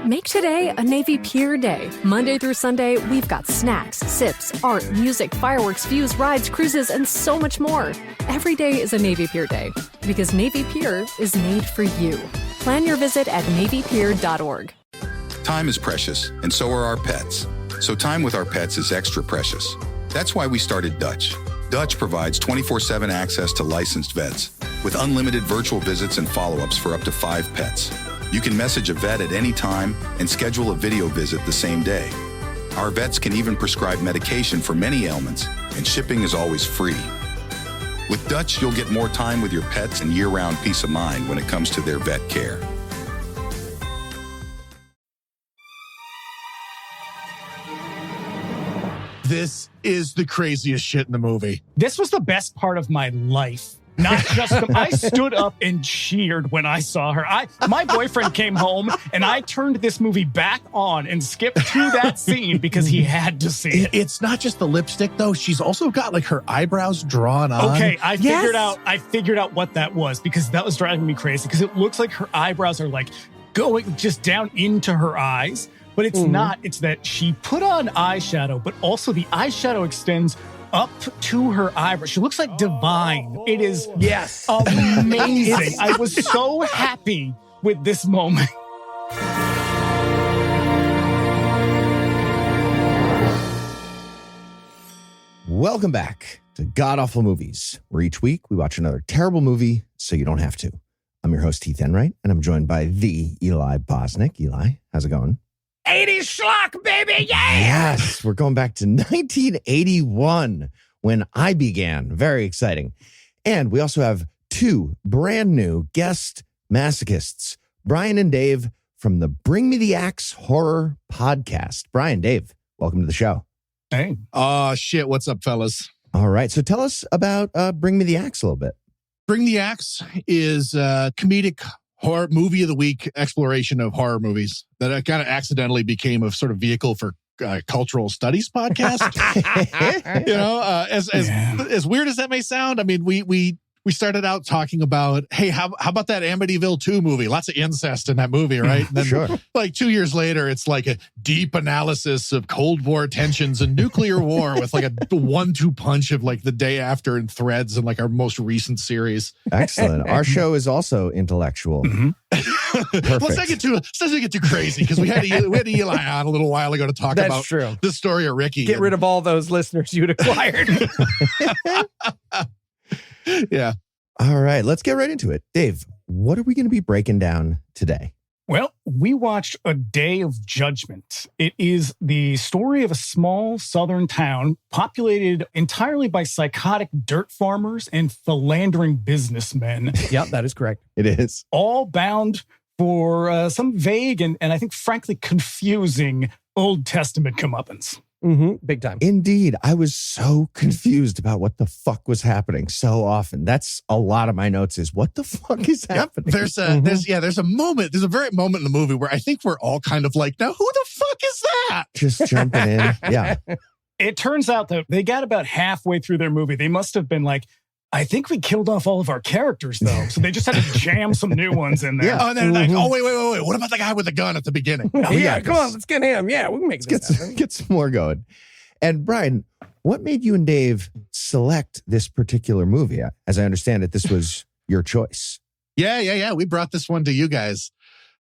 Make today a Navy Pier day. Monday through Sunday, we've got snacks, sips, art, music, fireworks, views, rides, cruises, and so much more. Every day is a Navy Pier day because Navy Pier is made for you. Plan your visit at NavyPier.org. Time is precious, and so are our pets. So time with our pets is extra precious. That's why we started Dutch. Dutch provides 24/7 access to licensed vets with unlimited virtual visits and follow-ups for up to 5 pets. You can message a vet at any time and schedule a video visit the same day. Our vets can even prescribe medication for many ailments, and shipping is always free. With Dutch, you'll get more time with your pets and year-round peace of mind when it comes to their vet care. This is the craziest shit in the movie. This was the best part of my life. Not just I stood up and cheered when I saw her. My boyfriend came home and I turned this movie back on and skipped to that scene because he had to see it. It's not just the lipstick though. She's also got like her eyebrows drawn on. Okay, I figured out what that was because that was driving me crazy because it looks like her eyebrows are like going just down into her eyes. But it's not. It's that she put on eyeshadow, but also the eyeshadow extends up to her eyebrow. She looks like divine. It is amazing. I was so happy with this moment. Welcome back to GodAwfulMovies, where each week we watch another terrible movie so you don't have to. I'm your host, Heath Enright, and I'm joined by the Eli Bosnick. Eli, how's it going? 80s schlock, baby, yeah! Yes, we're going back to 1981 when I began. Very exciting. And we also have 2 brand new guest masochists, Bryan and Dave from the Bring Me the Axe Horror Podcast. Bryan, Dave, welcome to the show. Hey. Oh, shit. What's up, fellas? All right. So tell us about Bring Me the Axe a little bit. Bring the Axe is a comedic horror movie of the week exploration of horror movies that kind of accidentally became a sort of vehicle for cultural studies podcast. You know, as weird as that may sound, I mean, we started out talking about, hey, how about that Amityville 2 movie? Lots of incest in that movie, right? And then Sure. like 2 years later, it's like a deep analysis of Cold War tensions and nuclear war with like a 1-2 punch of like The Day After and Threads and like our most recent series. Excellent. Our show is also intellectual. Perfect. Let's not get too crazy because we had Eli on a little while ago to talk about the story of Ricky. Get rid of all those listeners you'd acquired. Yeah. All right, let's get right into it. Dave, what are we going to be breaking down today? Well, we watched A Day of Judgment. It is the story of a small southern town populated entirely by psychotic dirt farmers and philandering businessmen. Yep, that is correct. It is. All bound for some vague and I think, frankly, confusing Old Testament comeuppance. Big time. Indeed. I was so confused about what the fuck was happening so often. That's a lot of my notes is, what the fuck is happening? There's a moment, there's a very moment in the movie where I think we're all kind of like, now who the fuck is that? Just jumping in. Yeah. It turns out that they got about halfway through their movie. They must have been like, I think we killed off all of our characters, though. So they just had to jam some new ones in there. Yeah. Oh, and then like, oh, wait. What about the guy with the gun at the beginning? Oh, yeah, come on, let's get him. Yeah, we can make this happen. Get some more going. And Bryan, what made you and Dave select this particular movie? As I understand it, this was your choice. Yeah. We brought this one to you guys.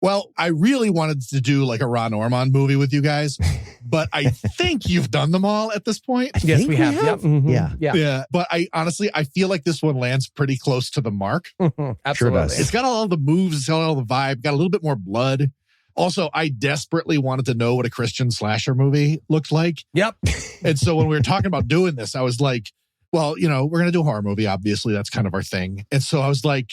Well, I really wanted to do like a Ron Ormond movie with you guys, but I think you've done them all at this point. Yes, we have. Yep. Yeah. But I feel like this one lands pretty close to the mark. Absolutely. Sure does. It's got all the moves, it's got all the vibe, got a little bit more blood. Also, I desperately wanted to know what a Christian slasher movie looked like. Yep. And so when we were talking about doing this, I was like, well, you know, we're going to do a horror movie. Obviously, that's kind of our thing. And so I was like,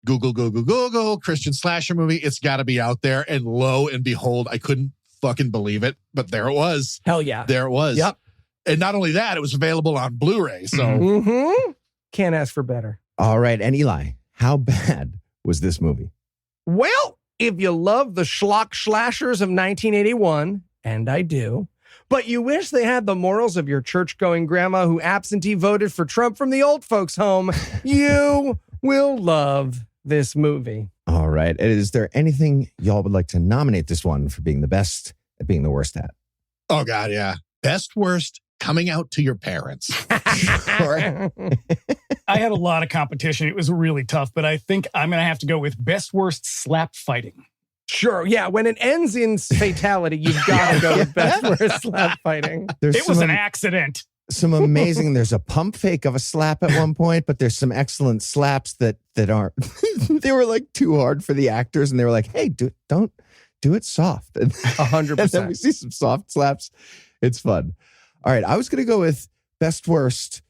Google, Christian slasher movie. It's got to be out there. And lo and behold, I couldn't fucking believe it. But there it was. Hell yeah. There it was. Yep. And not only that, it was available on Blu-ray. So Can't ask for better. All right. And Eli, how bad was this movie? Well, if you love the schlock slashers of 1981, and I do, but you wish they had the morals of your church-going grandma who absentee voted for Trump from the old folks' home, you will love this movie. All right. Is there anything y'all would like to nominate this one for being the best at being the worst at? Oh, God, yeah. Best worst, coming out to your parents. Sure. I had a lot of competition. It was really tough, but I think I'm going to have to go with best worst slap fighting. Sure. Yeah. When it ends in fatality, you've got to go with best worst slap fighting. It was an accident. Some amazing, there's a pump fake of a slap at one point, but there's some excellent slaps that aren't, they were like too hard for the actors. And they were like, hey, don't do it soft. 100%. And then we see some soft slaps. It's fun. All right. I was going to go with best worst.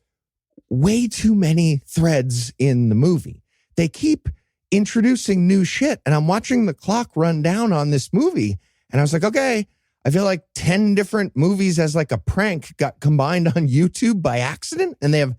Way too many threads in the movie. They keep introducing new shit. And I'm watching the clock run down on this movie. And I was like, okay, I feel like 10 different movies as like a prank got combined on YouTube by accident. And they have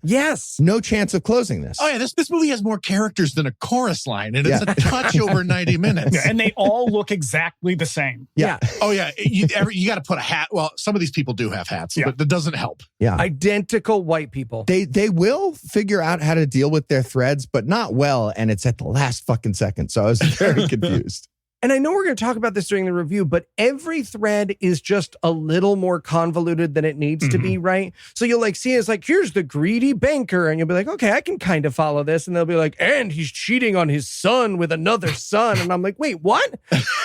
no chance of closing this. Oh, yeah. This movie has more characters than a chorus line. And it's a touch over 90 minutes. Yeah, and they all look exactly the same. Yeah. Oh, yeah. You got to put a hat. Well, some of these people do have hats, but that doesn't help. Yeah. Identical white people. They will figure out how to deal with their threads, but not well. And it's at the last fucking second. So I was very confused. And I know we're going to talk about this during the review, but every thread is just a little more convoluted than it needs to be, right? So you'll like see it's like, here's the greedy banker. And you'll be like, okay, I can kind of follow this. And they'll be like, and he's cheating on his son with another son. And I'm like, wait, what?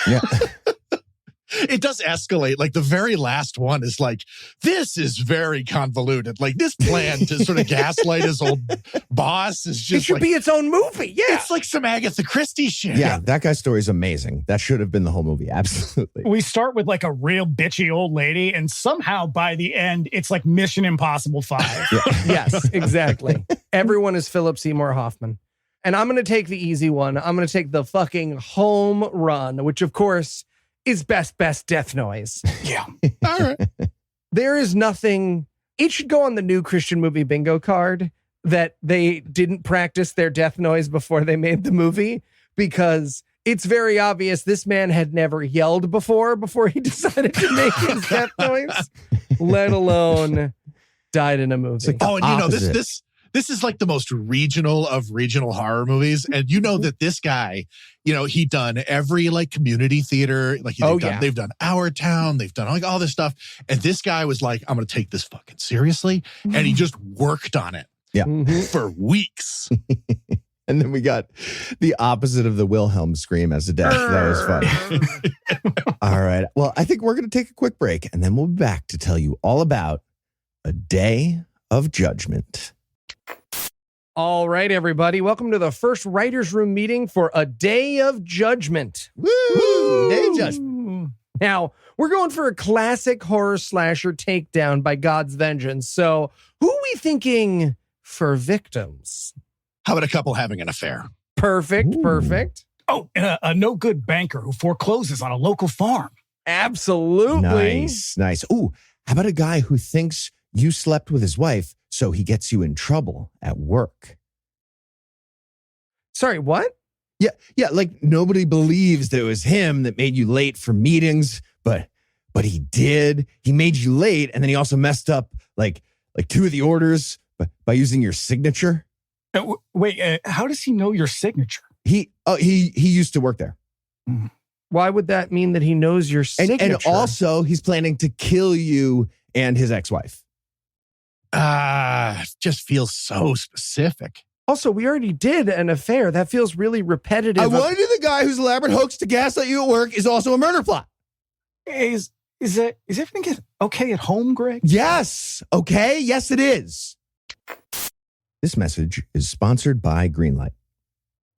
Yeah. It does escalate. Like the very last one is like, this is very convoluted. Like this plan to sort of gaslight his old boss is just it should like, be its own movie. Yeah. It's like some Agatha Christie shit. Yeah, that guy's story is amazing. That should have been the whole movie. Absolutely. We start with like a real bitchy old lady, and somehow by the end, it's like Mission Impossible 5. Yes, exactly. Everyone is Philip Seymour Hoffman. And I'm going to take the easy one. I'm going to take the fucking home run, which of course is best death noise. Yeah. All right. There is nothing. It should go on the new Christian movie bingo card that they didn't practice their death noise before they made the movie, because it's very obvious this man had never yelled before he decided to make his death noise, let alone died in a movie. Like Oh, and you know, opposite. this is like the most regional of regional horror movies. And you know that this guy, you know, he done every like community theater. Like they've done Our Town. They've done like all this stuff. And this guy was like, I'm going to take this fucking seriously. And he just worked on it for weeks. And then we got the opposite of the Wilhelm scream as a death. That was fun. All right. Well, I think we're going to take a quick break, and then we'll be back to tell you all about A Day of Judgment. All right, everybody. Welcome to the first writer's room meeting for A Day of Judgment. Woo! Day of Judgment. Now, we're going for a classic horror slasher takedown by God's vengeance. So who are we thinking for victims? How about a couple having an affair? Perfect. Ooh. Perfect. Oh, and a no good banker who forecloses on a local farm. Absolutely. Nice. Ooh, how about a guy who thinks you slept with his wife, so he gets you in trouble at work? Sorry, what? Yeah, like nobody believes that it was him that made you late for meetings, but he did. He made you late, and then he also messed up like two of the orders by using your signature. Wait, how does he know your signature? He used to work there. Why would that mean that he knows your signature? And also, he's planning to kill you and his ex-wife. Just feels so specific. Also, we already did an affair. That feels really repetitive. I wonder the guy whose elaborate hoax to gaslight you at work is also a murder plot. Is everything okay at home, Greg? Yes. Okay. Yes, it is. This message is sponsored by Greenlight.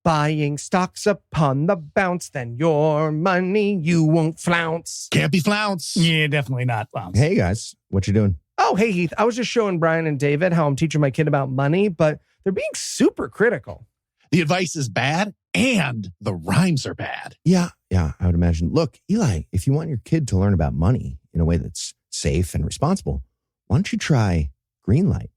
Buying stocks upon the bounce, then your money you won't flounce. Can't be flounce. Yeah, definitely not. Hey guys, what you doing? Oh, hey, Heath. I was just showing Brian and David how I'm teaching my kid about money, but they're being super critical. The advice is bad and the rhymes are bad. Yeah, I would imagine. Look, Eli, if you want your kid to learn about money in a way that's safe and responsible, why don't you try Greenlight?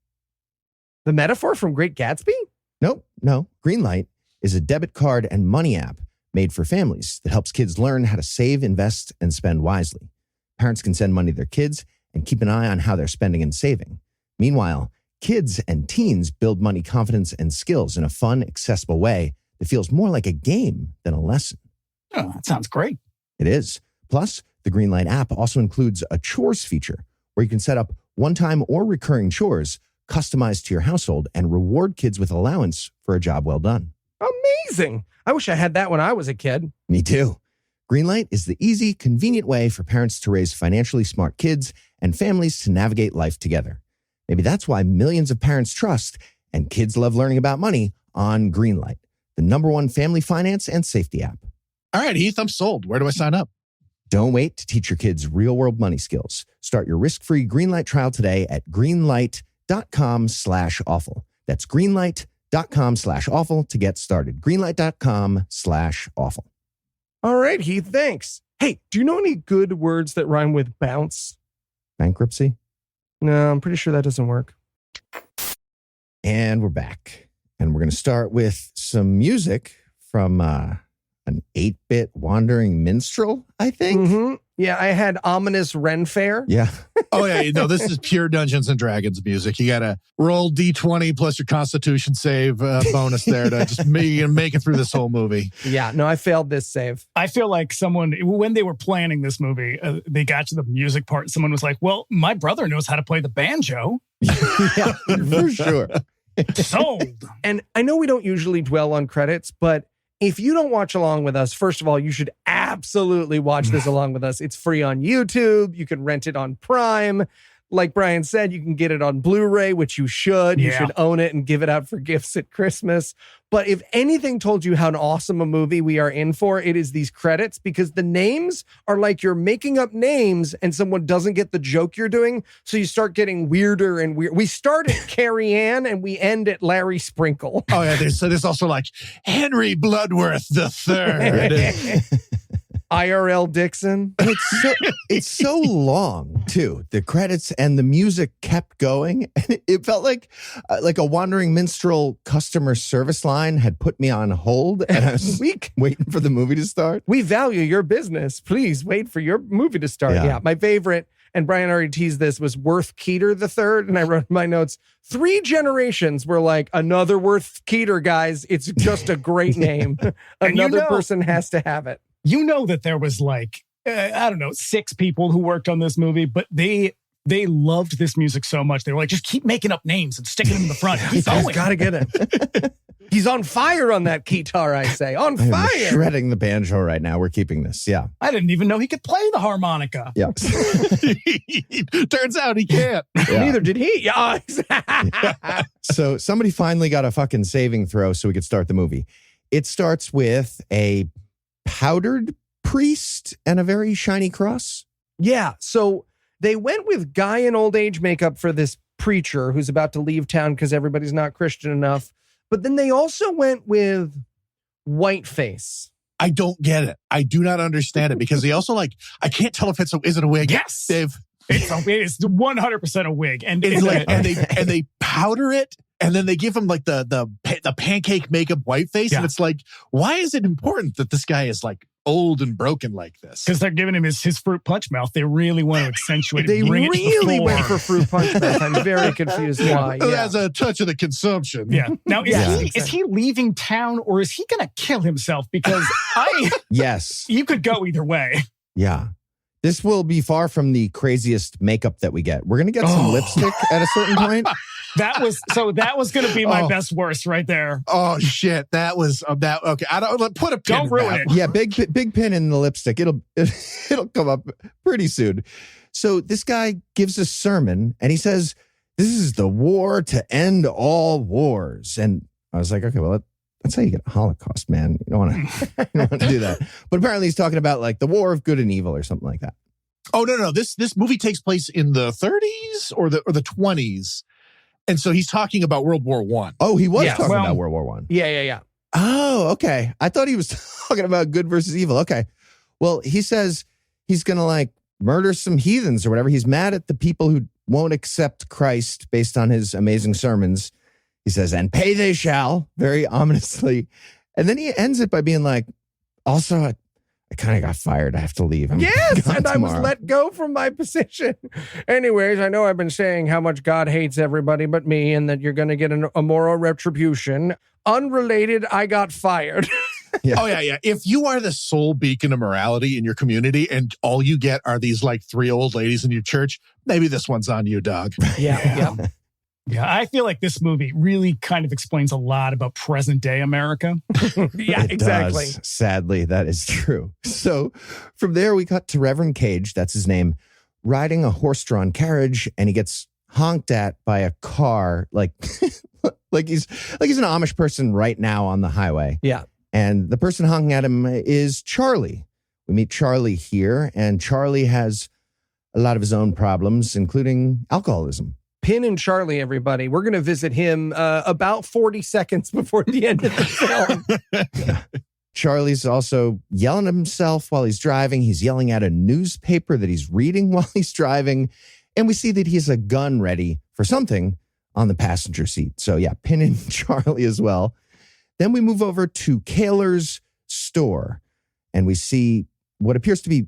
The metaphor from Great Gatsby? Nope, no. Greenlight is a debit card and money app made for families that helps kids learn how to save, invest, and spend wisely. Parents can send money to their kids and keep an eye on how they're spending and saving. Meanwhile, kids and teens build money confidence and skills in a fun, accessible way that feels more like a game than a lesson. Oh, that sounds great. It is. Plus, the Greenlight app also includes a chores feature where you can set up one-time or recurring chores customized to your household and reward kids with allowance for a job well done. Amazing. I wish I had that when I was a kid. Me too. Greenlight is the easy, convenient way for parents to raise financially smart kids and families to navigate life together. Maybe that's why millions of parents trust and kids love learning about money on Greenlight, the #1 family finance and safety app. All right, Heath, I'm sold. Where do I sign up? Don't wait to teach your kids real-world money skills. Start your risk-free Greenlight trial today at greenlight.com/awful. That's greenlight.com/awful to get started. Greenlight.com/awful. All right, Heath, thanks. Hey, do you know any good words that rhyme with bounce? Bankruptcy. No, I'm pretty sure that doesn't work. And we're back. And we're going to start with some music from an 8-bit wandering minstrel, I think. Mm-hmm. Yeah, I had ominous Ren Fair. Yeah. Oh, yeah. No, this is pure Dungeons and Dragons music. You got to roll D20 plus your Constitution save bonus there to just make it through this whole movie. Yeah, no, I failed this save. I feel like someone, when they were planning this movie, they got to the music part. Someone was like, well, my brother knows how to play the banjo. Yeah, for sure. Sold. And I know we don't usually dwell on credits, but if you don't watch along with us, first of all, you should absolutely watch this along with us. It's free on YouTube. You can rent it on Prime. Like Brian said, you can get it on Blu-ray, which you should. You should own it and give it out for gifts at Christmas. But if anything told you how awesome a movie we are in for, it is these credits, because the names are like you're making up names and someone doesn't get the joke you're doing. So you start getting weirder and weird. We start at Carrie Ann and we end at Larry Sprinkle. Oh, yeah. There's also like Henry Bloodworth III. IRL Dixon. It's so long too. The credits and the music kept going, and it felt like a wandering minstrel customer service line had put me on hold, and I was waiting for the movie to start. We value your business. Please wait for your movie to start. Yeah, my favorite, and Brian already teased this, was Worth Keeter III, and I wrote in my notes, 3 generations were like, another Worth Keeter, guys. It's just a great name. Another person has to have it. You know that there was like, I don't know, 6 people who worked on this movie, but they loved this music so much. They were like, just keep making up names and sticking them in the front. He's got to get it. He's on fire on that guitar, I say. On fire. I'm shredding the banjo right now. We're keeping this. Yeah. I didn't even know he could play the harmonica. Yeah. Turns out he can't. Yeah. Neither did he. Yeah. So somebody finally got a fucking saving throw so we could start the movie. It starts with a powdered priest and a very shiny cross. Yeah. So they went with guy in old age makeup for this preacher who's about to leave town because everybody's not Christian enough. But then they also went with whiteface. I don't get it. I do not understand it, because they also I can't tell if is it a wig? Yes. Dave. It's 100% a wig. And it's like, and they powder it. And then they give him like the pancake makeup whiteface. Yeah. And it's like, why is it important that this guy is like old and broken like this? Because they're giving him his fruit punch mouth. They really want to accentuate They it. really went for fruit punch mouth. I'm very confused why. Yeah. That's a touch of the consumption. Yeah. Now, is he leaving town, or is he going to kill himself? Because Yes. You could go either way. Yeah. This will be far from the craziest makeup that we get. We're going to get some lipstick at a certain point. That was going to be my best worst right there. Oh shit, that was that. Okay, I don't put a pin. Don't ruin it. Yeah, big pin in the lipstick. It'll come up pretty soon. So this guy gives a sermon and he says, "This is the war to end all wars." And I was like, okay, well, that's how you get a Holocaust, man. You don't want to do that. But apparently he's talking about like the war of good and evil or something like that. Oh no, this movie takes place in the 30s or the 20s. And so he's talking about World War I. Oh, he was talking about World War I. Yeah. Oh, okay. I thought he was talking about good versus evil. Okay. Well, he says he's going to like murder some heathens or whatever. He's mad at the people who won't accept Christ based on his amazing sermons. He says, "And pay they shall," very ominously. And then he ends it by being like, "Also, I kind of got fired. I have to leave. I'm Yes, gone and I was tomorrow." let go from my position. Anyways, I know I've been saying how much God hates everybody but me and that you're going to get a moral retribution. Unrelated, I got fired. Yeah. Oh, yeah. If you are the sole beacon of morality in your community and all you get are these like 3 old ladies in your church, maybe this one's on you, dog. Yeah. Yeah, I feel like this movie really kind of explains a lot about present day America. Yeah, It exactly. does. Sadly, that is true. So from there, we cut to Reverend Cage, that's his name, riding a horse-drawn carriage, and he gets honked at by a car like he's an Amish person right now on the highway. Yeah. And the person honking at him is Charlie. We meet Charlie here, and Charlie has a lot of his own problems, including alcoholism. Pin and Charlie, everybody. We're going to visit him about 40 seconds before the end of the film. Charlie's also yelling at himself while he's driving. He's yelling at a newspaper that he's reading while he's driving. And we see that he has a gun ready for something on the passenger seat. So yeah, Pin and Charlie as well. Then we move over to Kaylor's store, and we see what appears to be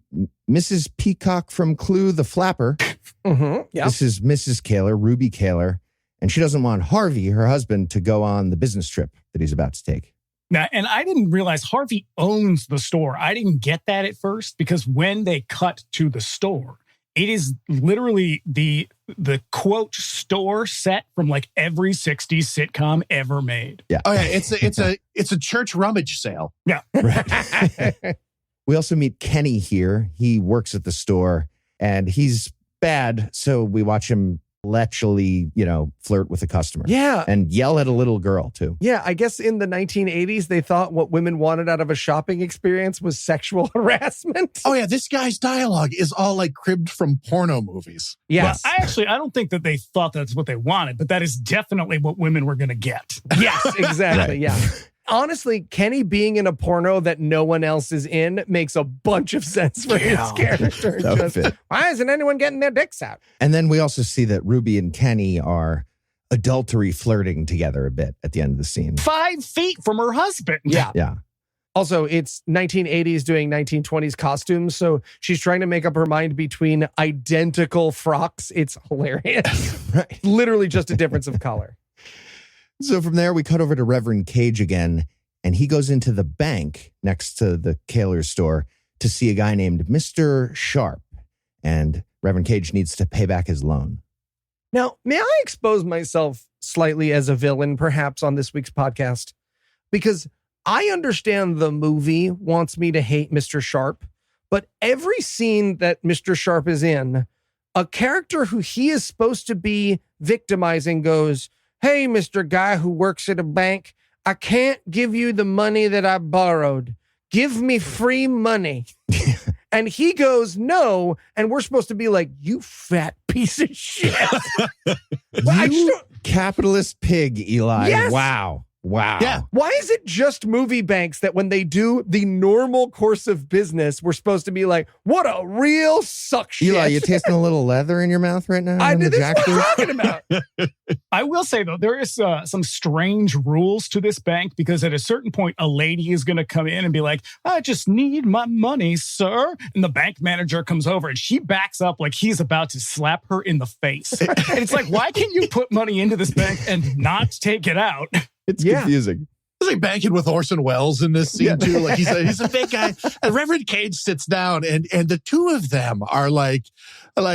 Mrs. Peacock from Clue, the flapper. Mm-hmm. Yep. This is Mrs. Kaylor, Ruby Kaylor, and she doesn't want Harvey, her husband, to go on the business trip that he's about to take. Now, and I didn't realize Harvey owns the store. I didn't get that at first because when they cut to the store, it is literally the quote store set from like every 60s sitcom ever made. Yeah. Oh, yeah. It's a church rummage sale. Yeah. Right. We also meet Kenny here. He works at the store, and he's bad, so we watch him literally, flirt with a customer. Yeah. And yell at a little girl, too. Yeah, I guess in the 1980s, they thought what women wanted out of a shopping experience was sexual harassment. Oh, yeah. This guy's dialogue is all like cribbed from porno movies. Yes. But I don't think that they thought that's what they wanted, but that is definitely what women were going to get. Yes, exactly. Right. Yeah. Honestly, Kenny being in a porno that no one else is in makes a bunch of sense for his character. That would fit. Why isn't anyone getting their dicks out? And then we also see that Ruby and Kenny are adultery flirting together a bit at the end of the scene. 5 feet from her husband. Yeah. Yeah. Also, it's 1980s doing 1920s costumes, so she's trying to make up her mind between identical frocks. It's hilarious. Right. Literally just a difference of color. So from there, we cut over to Reverend Cage again, and he goes into the bank next to the Kaylor store to see a guy named Mr. Sharp, and Reverend Cage needs to pay back his loan. Now, may I expose myself slightly as a villain, perhaps, on this week's podcast? Because I understand the movie wants me to hate Mr. Sharp, but every scene that Mr. Sharp is in, a character who he is supposed to be victimizing goes, "Hey, Mr. Guy who works at a bank, I can't give you the money that I borrowed. Give me free money." And he goes, "No." And we're supposed to be like, "You fat piece of shit." You capitalist pig, Eli. Yes. Wow. Yeah. Why is it just movie banks that when they do the normal course of business, we're supposed to be like, what a real suck shit? Eli, you tasting a little leather in your mouth right now? I in the did. This is what I'm jackfruit? talking about. I will say, though, there is some strange rules to this bank because at a certain point, a lady is going to come in and be like, "I just need my money, sir." And the bank manager comes over and she backs up like he's about to slap her in the face. And it's like, why can you put money into this bank and not take it out? It's Yeah. confusing. He's like banking with Orson Welles in this scene too. Like he's a fake guy. And Reverend Cage sits down, and the two of them are like,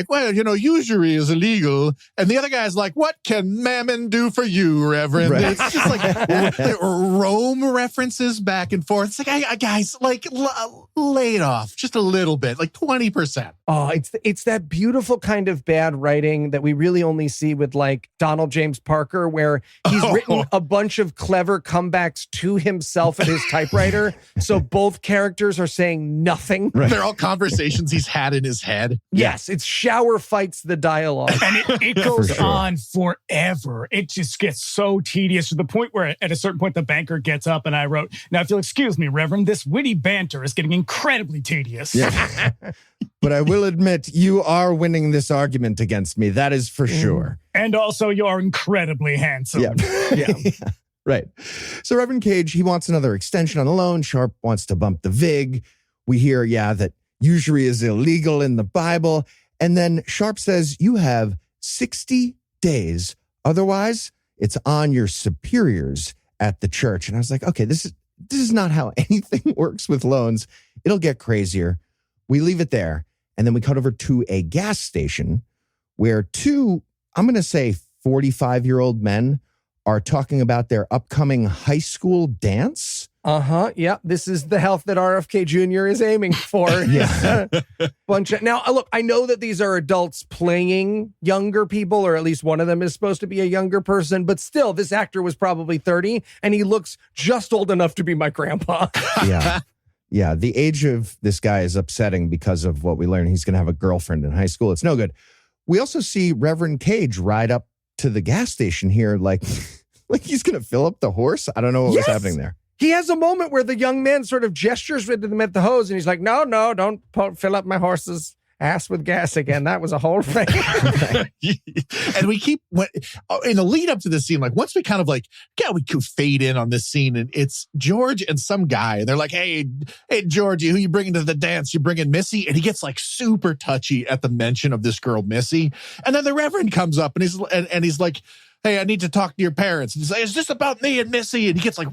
well, usury is illegal. And the other guy's like, "What can mammon do for you, Reverend?" Right. It's just like Rome references back and forth. It's like, guys, like lay it off just a little bit, like 20%. Oh, it's that beautiful kind of bad writing that we really only see with like Donald James Parker, where he's written a bunch of clever comebacks to himself at his typewriter. So both characters are saying nothing. Right. They're all conversations he's had in his head. Yes, it's shower fights the dialogue. And it goes For sure. on forever. It just gets so tedious to the point where at a certain point, the banker gets up and I wrote, "Now, if you'll excuse me, Reverend, this witty banter is getting incredibly tedious." Yeah. But I will admit, you are winning this argument against me. That is for sure. And also, you're incredibly handsome. Yeah. Right. So Reverend Cage, he wants another extension on the loan. Sharp wants to bump the VIG. We hear, that usury is illegal in the Bible. And then Sharp says, you have 60 days. Otherwise, it's on your superiors at the church. And I was like, okay, this is not how anything works with loans. It'll get crazier. We leave it there. And then we cut over to a gas station where two, I'm going to say 45-year-old men are talking about their upcoming high school dance. Yeah. This is the health that RFK Jr. is aiming for. Yeah. Now, look, I know that these are adults playing younger people, or at least one of them is supposed to be a younger person, but still, this actor was probably 30 and he looks just old enough to be my grandpa. Yeah. Yeah. The age of this guy is upsetting because of what we learned. He's going to have a girlfriend in high school. It's no good. We also see Reverend Cage ride up to the gas station here like he's going to fill up the horse. I don't know what was happening there. He has a moment where the young man sort of gestures with him at the hose, and he's like, no, don't fill up my horse's ass with gas again. That was a whole thing. And we keep, in the lead up to this scene, like once we kind of like, we could fade in on this scene, and it's George and some guy, and they're like, hey, Georgie, who you bringing to the dance? You bringing Missy? And he gets like super touchy at the mention of this girl, Missy. And then the Reverend comes up and he's like, hey, I need to talk to your parents. And he's like, is this about me and Missy? And he gets like,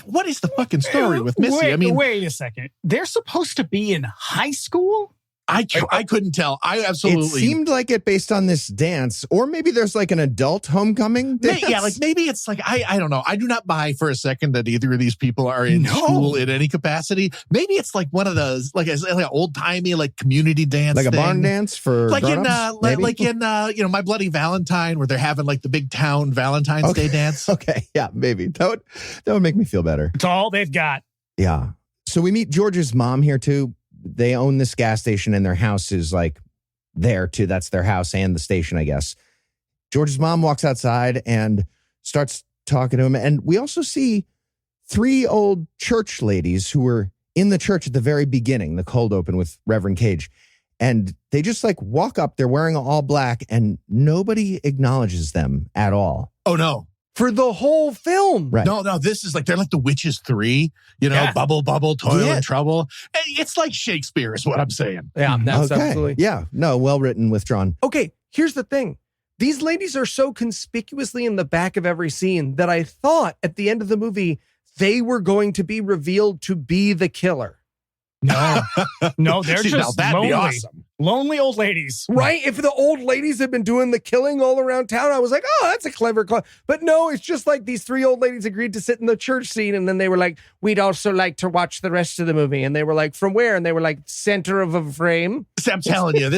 what is the fucking story with Missy? Wait a second. They're supposed to be in high school? I couldn't tell. It seemed like it based on this dance, or maybe there's like an adult homecoming dance. Yeah, like maybe it's like, I don't know. I do not buy for a second that either of these people are in school in any capacity. Maybe it's like one of those, like an old timey, like community dance, like a barn dance for like grown-ups, in My Bloody Valentine, where they're having like the big town Valentine's Day dance. Okay, yeah, maybe that would make me feel better. It's all they've got. Yeah. So we meet George's mom here too. They own this gas station and their house is like there too. That's their house and the station, I guess. George's mom walks outside and starts talking to him. And we also see 3 old church ladies who were in the church at the very beginning, the cold open with Reverend Cage. And they just like walk up. They're wearing all black and nobody acknowledges them at all. Oh, no. For the whole film. Right. No, this is like, they're like the Witches 3, bubble, toil and trouble. It's like Shakespeare is what I'm saying. Yeah, that's absolutely. Yeah, no, well written, withdrawn. Okay, here's the thing. These ladies are so conspicuously in the back of every scene that I thought at the end of the movie, they were going to be revealed to be the killer. No, they're just lonely. Awesome. Lonely old ladies. Right? If the old ladies had been doing the killing all around town, I was like, oh, that's a clever call. But no, it's just like these 3 old ladies agreed to sit in the church scene. And then they were like, we'd also like to watch the rest of the movie. And they were like, from where? And they were like, center of a frame. I'm telling you,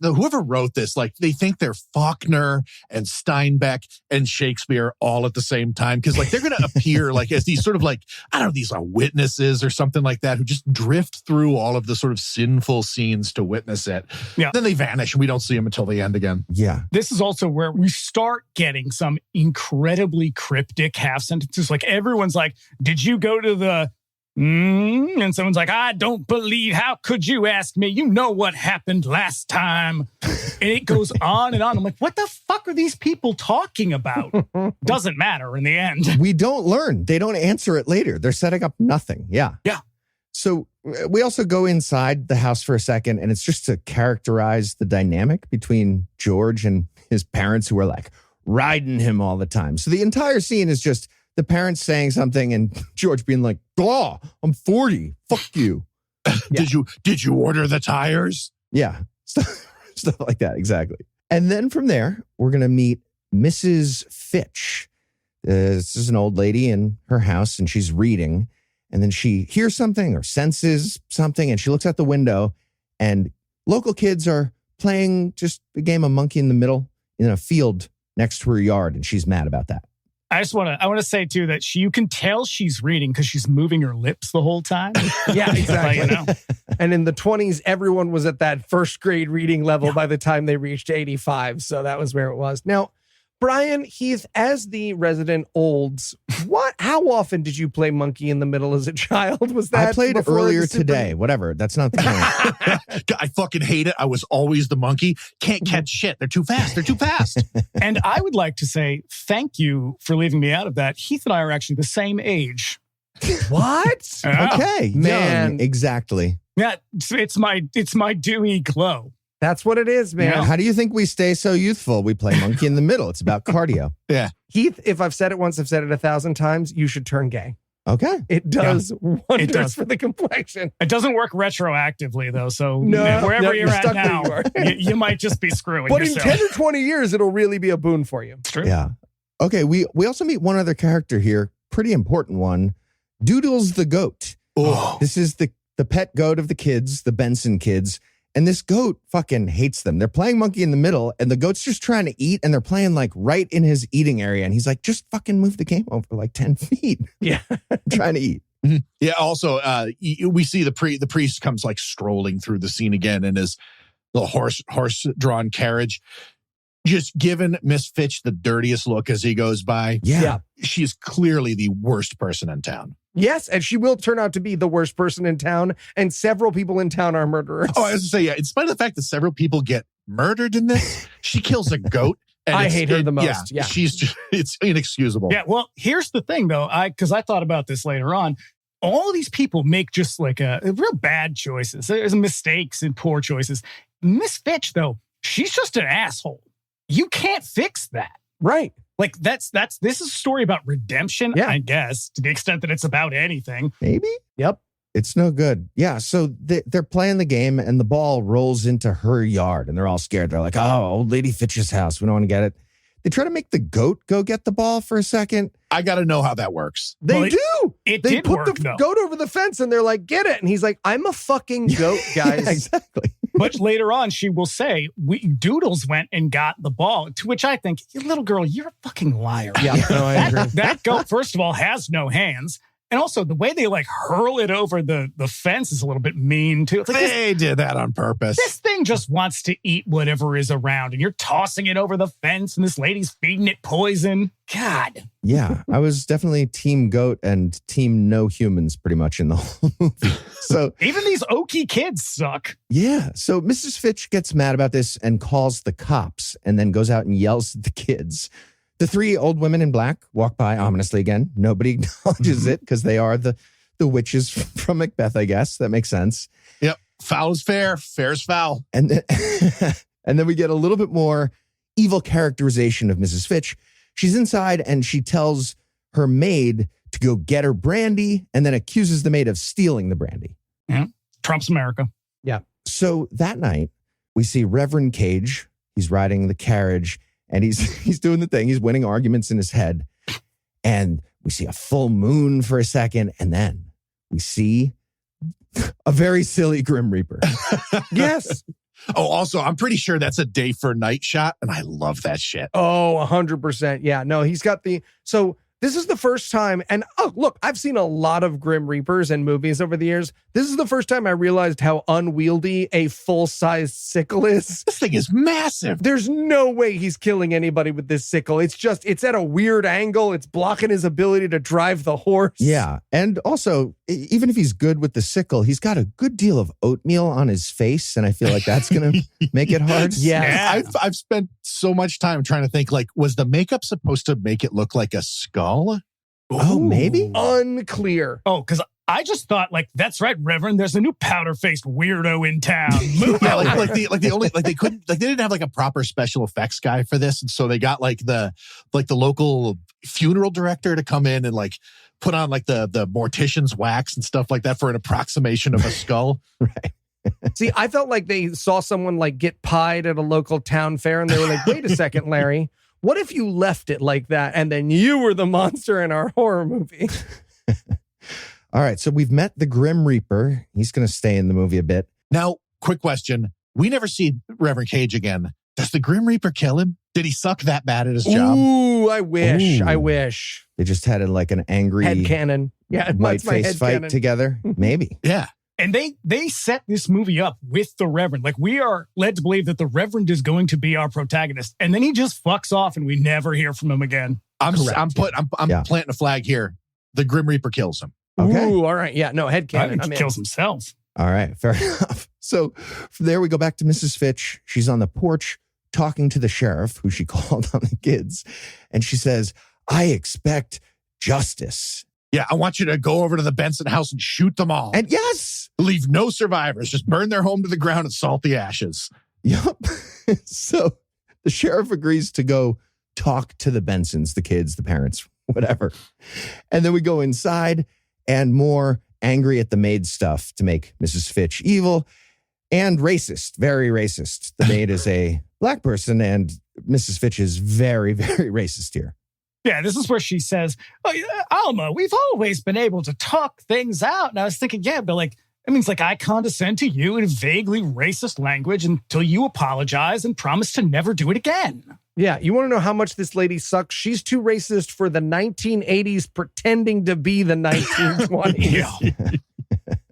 whoever wrote this, like they think they're Faulkner and Steinbeck and Shakespeare all at the same time. Cause like they're going to appear like as these sort of like, I don't know, these are witnesses or something like that who just drift through all of the sort of sinful scenes to witness it. Yeah. Then they vanish and we don't see them until the end again. Yeah. This is also where we start getting some incredibly cryptic half sentences. Like everyone's like, did you go to the and someone's like, I don't believe, how could you ask me? You know what happened last time. And it goes on and on. I'm like, what the fuck are these people talking about? Doesn't matter in the end. We don't learn. They don't answer it later. They're setting up nothing. Yeah. Yeah. So we also go inside the house for a second, and it's just to characterize the dynamic between George and his parents who are like riding him all the time. So the entire scene is just the parents saying something and George being like, "Oh, I'm 40. Fuck you." Yeah. Did you order the tires? Yeah. Stuff like that. Exactly. And then from there, we're going to meet Mrs. Fitch. This is an old lady in her house and she's reading. And then she hears something or senses something and she looks out the window and local kids are playing just a game of monkey in the middle in a field next to her yard. And she's mad about that. I want to say too that you can tell she's reading because she's moving her lips the whole time. Yeah, exactly. And in the 20s, everyone was at that first grade reading level by the time they reached 85. So that was where it was. Now, Brian, Heath, as the resident olds, how often did you play Monkey in the Middle as a child? Was that I played earlier today. Whatever. That's not the point. I fucking hate it. I was always the monkey. Can't catch shit. They're too fast. And I would like to say thank you for leaving me out of that. Heath and I are actually the same age. What? Okay. Man. Young, exactly. Yeah, it's my dewy glow. That's what it is, man. Yeah. How do you think we stay so youthful? We play monkey in the middle. It's about cardio. Yeah. Heath, if I've said it once, I've said it 1,000 times. You should turn gay. Okay. It does wonders It does. for the complexion. It doesn't work retroactively though, so No, wherever you're at stuck now, where you are. you might just be screwing But in yourself. 10 or 20 years, it'll really be a boon for you. It's true. Yeah. Okay. We also meet one other character here. Pretty important one. Doodles the goat. Oh, This is the pet goat of the kids, the Benson kids. And this goat fucking hates them. They're playing monkey in the middle, and the goat's just trying to eat, and they're playing like right in his eating area. And he's like, just fucking move the game over like 10 feet. Yeah. Trying to eat. yeah. Also, we see the priest comes like strolling through the scene again in his little horse-drawn carriage, just giving Miss Fitch the dirtiest look as he goes by. Yeah. She is clearly the worst person in town. Yes, and she will turn out to be the worst person in town, and several people in town are murderers. Oh, I was going to say, yeah, in spite of the fact that several people get murdered in this, she kills a goat. And I hate her the most. Yeah. She's just, it's inexcusable. Yeah, well, here's the thing though, because I thought about this later on. All of these people make just like a real bad choices. There's mistakes and poor choices. Miss Fitch, though, she's just an asshole. You can't fix that. Right. Like this is a story about redemption, Yeah. I guess, to the extent that it's about anything. Maybe? Yep. It's no good. Yeah. So they're playing the game, and the ball rolls into her yard, and they're all scared. They're like, oh, old lady Fitch's house. We don't want to get it. They try to make the goat go get the ball for a second. I got to know how that works. They Well, do. It They did put work, the though. goat over the fence, and they're like, get it. And he's like, I'm a fucking goat, guys. Yeah, exactly. But later on, she will say, Doodles went and got the ball, to which I think, you little girl, you're a fucking liar. Yeah, no, I agree. That goat, first of all, has no hands. And also, the way they like hurl it over the fence is a little bit mean, too. It's like They did that on purpose. this thing just wants to eat whatever is around, and you're tossing it over the fence, and this lady's feeding it poison. God. Yeah. I was definitely team goat and team no humans pretty much in the whole movie. So, Even these oaky kids suck. yeah. So Mrs. Fitch gets mad about this and calls the cops, and then goes out and yells at the kids. The three old women in black walk by ominously again. Nobody acknowledges it because they are the witches from Macbeth, I guess. That makes sense. Yep. Foul is fair. Fair is foul. And then, and then we get a little bit more evil characterization of Mrs. Fitch. She's inside, and she tells her maid to go get her brandy, and then accuses the maid of stealing the brandy. Trump's America. So that night, we see Reverend Cage. He's riding the carriage, and he's doing the thing. He's winning arguments in his head. And we see a full moon for a second, and then we see a very silly Grim Reaper. Yes. Oh, also, I'm pretty sure that's a day for night shot, and I love that shit. Oh, 100%. Yeah. No, he's got so this is the first time, and oh, look, I've seen a lot of Grim Reapers in movies over the years. This is the first time I realized how unwieldy a full-size sickle is. This thing is massive. There's no way he's killing anybody with this sickle. It's at a weird angle. It's blocking his ability to drive the horse. Yeah. And also, even if he's good with the sickle, he's got a good deal of oatmeal on his face. And I feel like that's going to make it hard. Yeah. I've spent so much time trying to think, like, was the makeup supposed to make it look like a skull? Oh, maybe? Unclear. Oh, because I just thought, like, that's right, Reverend. There's a new powder-faced weirdo in town. Move Yeah, out. they didn't have like a proper special effects guy for this, and so they got like the local funeral director to come in and like put on like the mortician's wax and stuff like that for an approximation of a skull. Right. See, I felt like they saw someone like get pied at a local town fair, and they were like, wait a second, Larry. What if you left it like that and then you were the monster in our horror movie? All right. So we've met the Grim Reaper. He's going to stay in the movie a bit. Now, quick question: we never see Reverend Cage again. Does the Grim Reaper kill him? Did he suck that bad at his job? Ooh, I wish. Ooh. I wish. They just had like an angry Headcanon. Yeah, white that's my face fight headcanon. together. Maybe. Yeah. And they set this movie up with the Reverend. Like, we are led to believe that the Reverend is going to be our protagonist. And then he just fucks off and we never hear from him again. I'm Yeah. planting a flag here. The Grim Reaper kills him. Okay. Ooh, all right. Yeah, no, I headcanon. think I'm he in. kills himself. All right. Fair enough. So from there, we go back to Mrs. Fitch. She's on the porch talking to the sheriff, who she called on the kids. And she says, I expect justice. Yeah, I want you to go over to the Benson house and shoot them all. And yes. Leave no survivors. Just burn their home to the ground and salt the ashes. Yep. So the sheriff agrees to go talk to the Bensons, the kids, the parents, whatever. And then we go inside and more angry at the maid stuff to make Mrs. Fitch evil and racist, very racist. The maid is a black person and Mrs. Fitch is very, very racist here. Yeah, this is where she says, Alma, we've always been able to talk things out. And I was thinking, yeah, but like, it means like I condescend to you in vaguely racist language until you apologize and promise to never do it again. Yeah, you want to know how much this lady sucks? She's too racist for the 1980s pretending to be the 1920s. Yeah.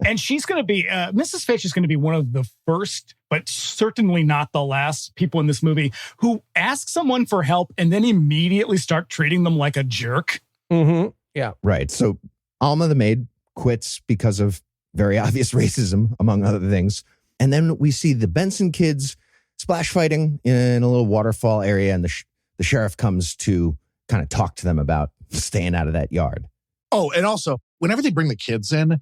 And she's going to be, Mrs. Fitch is going to be one of the first, but certainly not the last people in this movie who ask someone for help and then immediately start treating them like a jerk. Mm-hmm. Yeah. Right. So Alma, the maid, quits because of very obvious racism, among other things. And then we see the Benson kids splash fighting in a little waterfall area, and the sheriff comes to kind of talk to them about staying out of that yard. Oh, and also, whenever they bring the kids in,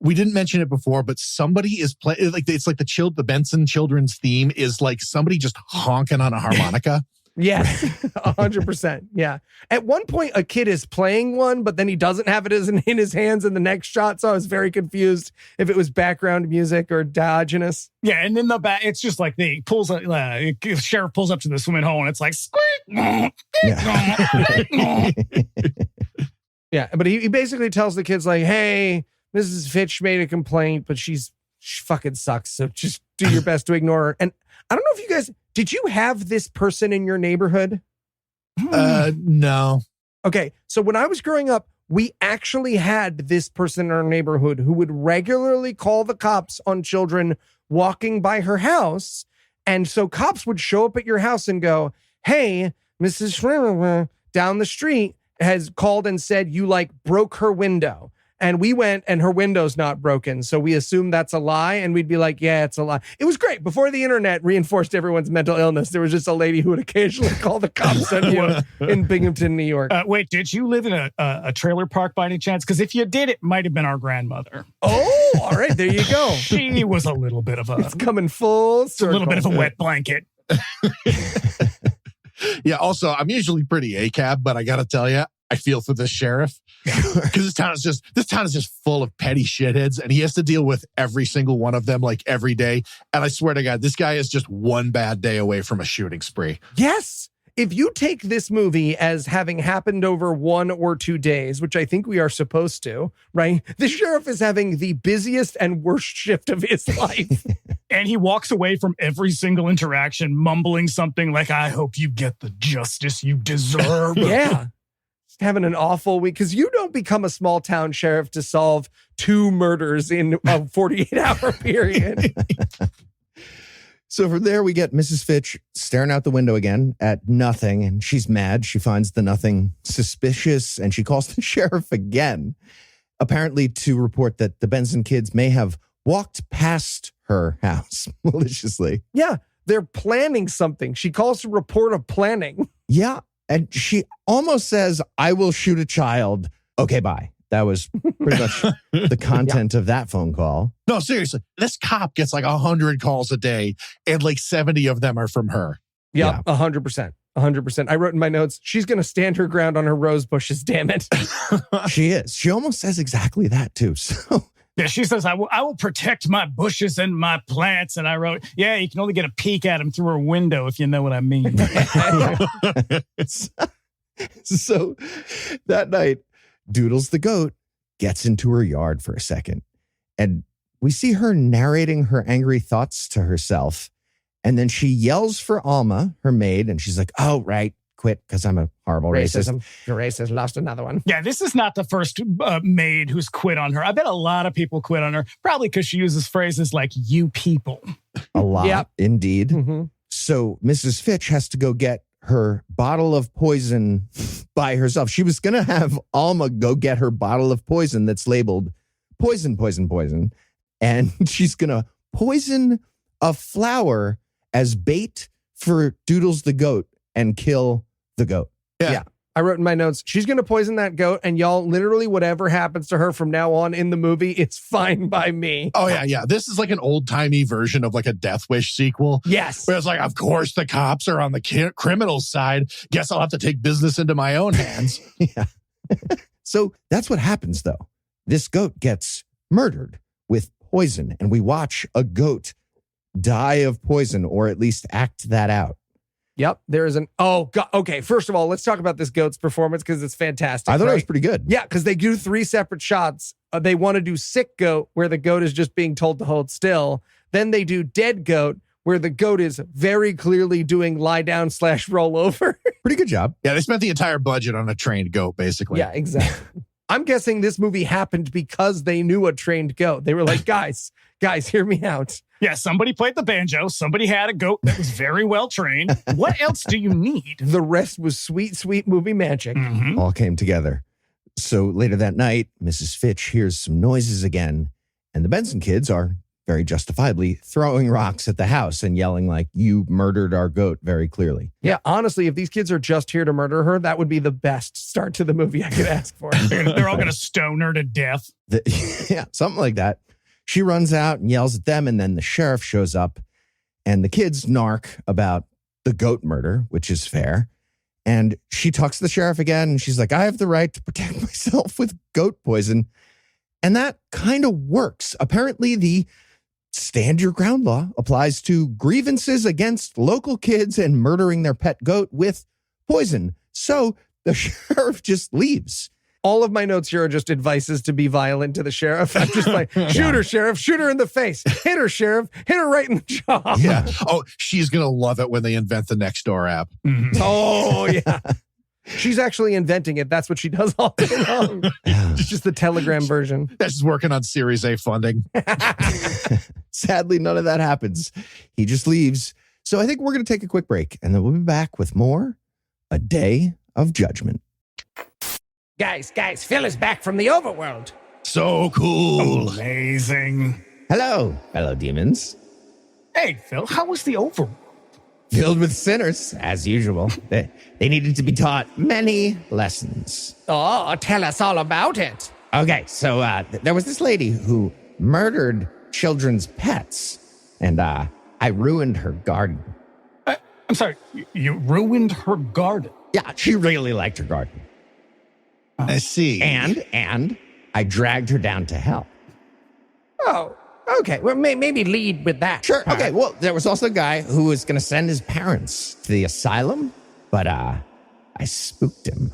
we didn't mention it before, but somebody is playing, like it's like the Benson children's theme is like somebody just honking on a harmonica. Yes, 100%. Yeah. At one point, a kid is playing one, but then he doesn't have it in his hands in the next shot. So I was very confused if it was background music or Diogenes. Yeah, and in the back, it's just like the sheriff pulls up to the swimming hole and it's like, squeak. Yeah, but he basically tells the kids like, hey, Mrs. Fitch made a complaint, but she fucking sucks. So just do your best to ignore her. And I don't know if you guys, did you have this person in your neighborhood? No. Okay, so when I was growing up, we actually had this person in our neighborhood who would regularly call the cops on children walking by her house. And so cops would show up at your house and go, hey, Mrs. down the street has called and said you like broke her window. And we went and her window's not broken. So we assumed that's a lie. And we'd be like, yeah, it's a lie. It was great. Before the internet reinforced everyone's mental illness, there was just a lady who would occasionally call the cops on you in Binghamton, New York. Wait, did you live in a trailer park by any chance? Because if you did, it might have been our grandmother. Oh, all right. There you go. She was a little bit of it's coming full circle. A little bit of a wet blanket. Yeah, also, I'm usually pretty ACAB, but I got to tell you, I feel for the sheriff because this town is just full of petty shitheads, and he has to deal with every single one of them like every day. And I swear to God, this guy is just one bad day away from a shooting spree. Yes. If you take this movie as having happened over 1 or 2 days, which I think we are supposed to, right? The sheriff is having the busiest and worst shift of his life. And he walks away from every single interaction mumbling something like, I hope you get the justice you deserve. Yeah. Having an awful week, because you don't become a small town sheriff to solve 2 murders in a 48-hour period. So from there, we get Mrs. Fitch staring out the window again at nothing, and she's mad. She finds the nothing suspicious, and she calls the sheriff again, apparently to report that the Benson kids may have walked past her house maliciously. Yeah, they're planning something. She calls to report a planning. Yeah. And she almost says, I will shoot a child. Okay, bye. That was pretty much the content of that phone call. No, seriously. This cop gets like 100 calls a day, and like 70 of them are from her. Yeah, 100%. 100%. I wrote in my notes, she's going to stand her ground on her rose bushes, damn it. She is. She almost says exactly that, too. So yeah, she says, I will protect my bushes and my plants. And I wrote, yeah, you can only get a peek at them through her window, if you know what I mean. So that night, Doodles the goat gets into her yard for a second. And we see her narrating her angry thoughts to herself. And then she yells for Alma, her maid, and she's like, oh, right. Quit because I'm a horrible racist. You're racist. Lost another one. Yeah, this is not the first maid who's quit on her. I bet a lot of people quit on her, probably because she uses phrases like you people. A lot, indeed. Mm-hmm. So Mrs. Fitch has to go get her bottle of poison by herself. She was going to have Alma go get her bottle of poison that's labeled poison, poison, poison. And she's going to poison a flower as bait for Doodles the goat and kill the goat. Yeah. I wrote in my notes, she's going to poison that goat, and y'all, literally whatever happens to her from now on in the movie, it's fine by me. Oh, yeah. This is like an old-timey version of like a Death Wish sequel. Yes. Where it's like, of course, the cops are on the criminal side. Guess I'll have to take business into my own hands. Yeah. So that's what happens, though. This goat gets murdered with poison, and we watch a goat die of poison, or at least act that out. Yep. There is okay. First of all, let's talk about this goat's performance because it's fantastic. I thought right? it was pretty good. Yeah, because they do 3 separate shots. They want to do sick goat, where the goat is just being told to hold still. Then they do dead goat, where the goat is very clearly doing lie down / roll over. Pretty good job. Yeah, they spent the entire budget on a trained goat, basically. Yeah, exactly. I'm guessing this movie happened because they knew a trained goat. They were like, guys, hear me out. Yeah, somebody played the banjo. Somebody had a goat that was very well trained. What else do you need? The rest was sweet, sweet movie magic. Mm-hmm. All came together. So later that night, Mrs. Fitch hears some noises again, and the Benson kids are very justifiably throwing rocks at the house and yelling like, you murdered our goat, very clearly. Yeah, honestly, if these kids are just here to murder her, that would be the best start to the movie I could ask for. They're all going to stone her to death. Yeah, something like that. She runs out and yells at them, and then the sheriff shows up, and the kids narc about the goat murder, which is fair. And she talks to the sheriff again, and she's like, I have the right to protect myself with goat poison. And that kind of works. Apparently, the stand your ground law applies to grievances against local kids and murdering their pet goat with poison. So the sheriff just leaves. All of my notes here are just advices to be violent to the sheriff. I'm just like, shoot her, sheriff, shoot her in the face. Hit her, sheriff, hit her right in the jaw. Yeah. Oh, she's going to love it when they invent the Nextdoor app. Mm-hmm. Oh, yeah. She's actually inventing it. That's what she does all day long. It's just the Telegram version. That's just working on Series A funding. Sadly, none of that happens. He just leaves. So I think we're going to take a quick break, and then we'll be back with more A Day of Judgment. Guys, Phil is back from the overworld. So cool. Amazing. Hello, fellow demons. Hey, Phil, how was the overworld? Filled with sinners, as usual. They needed to be taught many lessons. Oh, tell us all about it. Okay, so there was this lady who murdered children's pets, and I ruined her garden. I'm sorry, you ruined her garden. Yeah, she really liked her garden. I see. And I dragged her down to hell. Oh, okay. Well, maybe lead with that. Sure. Okay. Well, there was also a guy who was going to send his parents to the asylum, but I spooked him.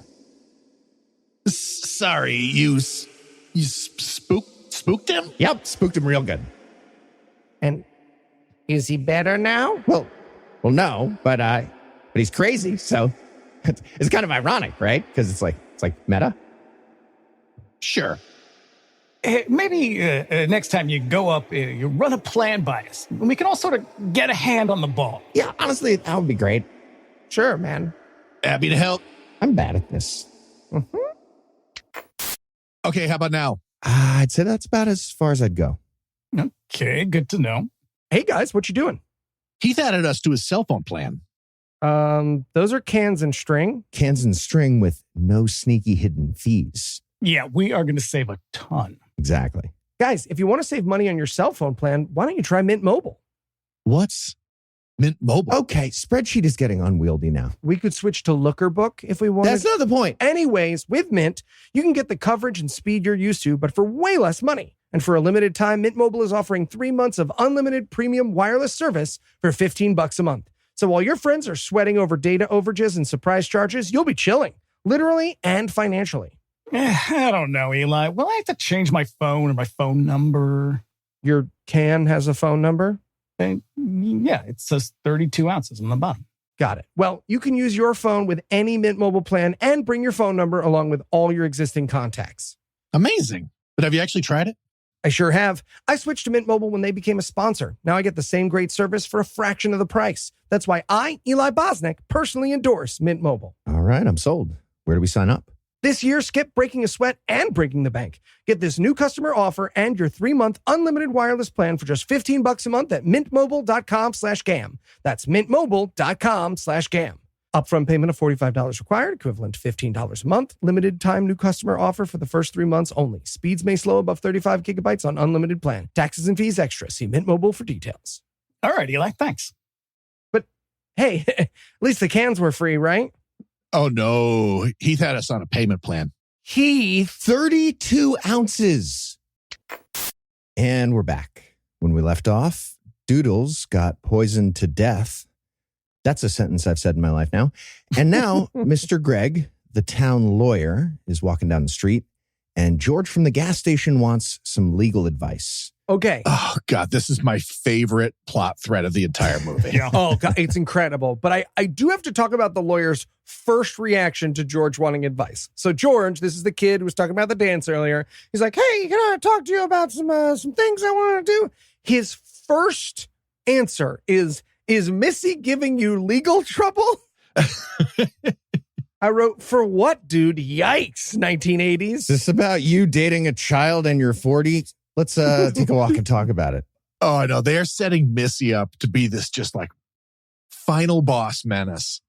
Sorry, you spooked him? Yep, spooked him real good. And is he better now? Well, no, but he's crazy, so it's kind of ironic, right? Because it's like meta. Sure. Maybe next time you go up, you run a plan by us. And we can all sort of get a hand on the ball. Yeah, honestly, that would be great. Sure, man. Happy to help. I'm bad at this. Mm-hmm. Okay, how about now? I'd say that's about as far as I'd go. Okay, good to know. Hey, guys, what you doing? Heath added us to his cell phone plan. Those are cans and string. Cans and string with no sneaky hidden fees. Yeah, we are going to save a ton. Exactly. Guys, if you want to save money on your cell phone plan, why don't you try Mint Mobile? What's Mint Mobile? Okay, spreadsheet is getting unwieldy now. We could switch to Looker Book if we wanted. That's not the point. Anyways, with Mint, you can get the coverage and speed you're used to, but for way less money. And for a limited time, Mint Mobile is offering 3 months of unlimited premium wireless service for $15 a month. So while your friends are sweating over data overages and surprise charges, you'll be chilling, literally and financially. I don't know, Eli. Will I have to change my phone or my phone number? Your can has a phone number? Yeah, it says 32 ounces on the bottom. Got it. Well, you can use your phone with any Mint Mobile plan and bring your phone number along with all your existing contacts. Amazing. But have you actually tried it? I sure have. I switched to Mint Mobile when they became a sponsor. Now I get the same great service for a fraction of the price. That's why I, Eli Bosnick, personally endorse Mint Mobile. All right, I'm sold. Where do we sign up? This year, skip breaking a sweat and breaking the bank. Get this new customer offer and your 3-month unlimited wireless plan for just $15 a month at mintmobile.com/gam. That's mintmobile.com/gam. Upfront payment of $45 required, equivalent to $15 a month. Limited time new customer offer for the first 3 months only. Speeds may slow above 35 gigabytes on unlimited plan. Taxes and fees extra. See Mint Mobile for details. All right, Eli, thanks. But hey, at least the cans were free, right? Oh, no. Heath had us on a payment plan. Heath. 32 ounces. And we're back. When we left off, Doodles got poisoned to death. That's a sentence I've said in my life now. And now Mr. Greg, the town lawyer, is walking down the street, and George from the gas station wants some legal advice. Okay. Oh, God, this is my favorite plot thread of the entire movie. Yeah. Oh, God, it's incredible. But I do have to talk about the lawyer's first reaction to George wanting advice. So George, this is the kid who was talking about the dance earlier. He's like, hey, can I talk to you about some things I want to do? His first answer is Missy giving you legal trouble? I wrote, for what, dude? Yikes, 1980s. Is this about you dating a child and you're 40? Let's take a walk and talk about it. Oh, I know. They are setting Missy up to be this just like final boss menace.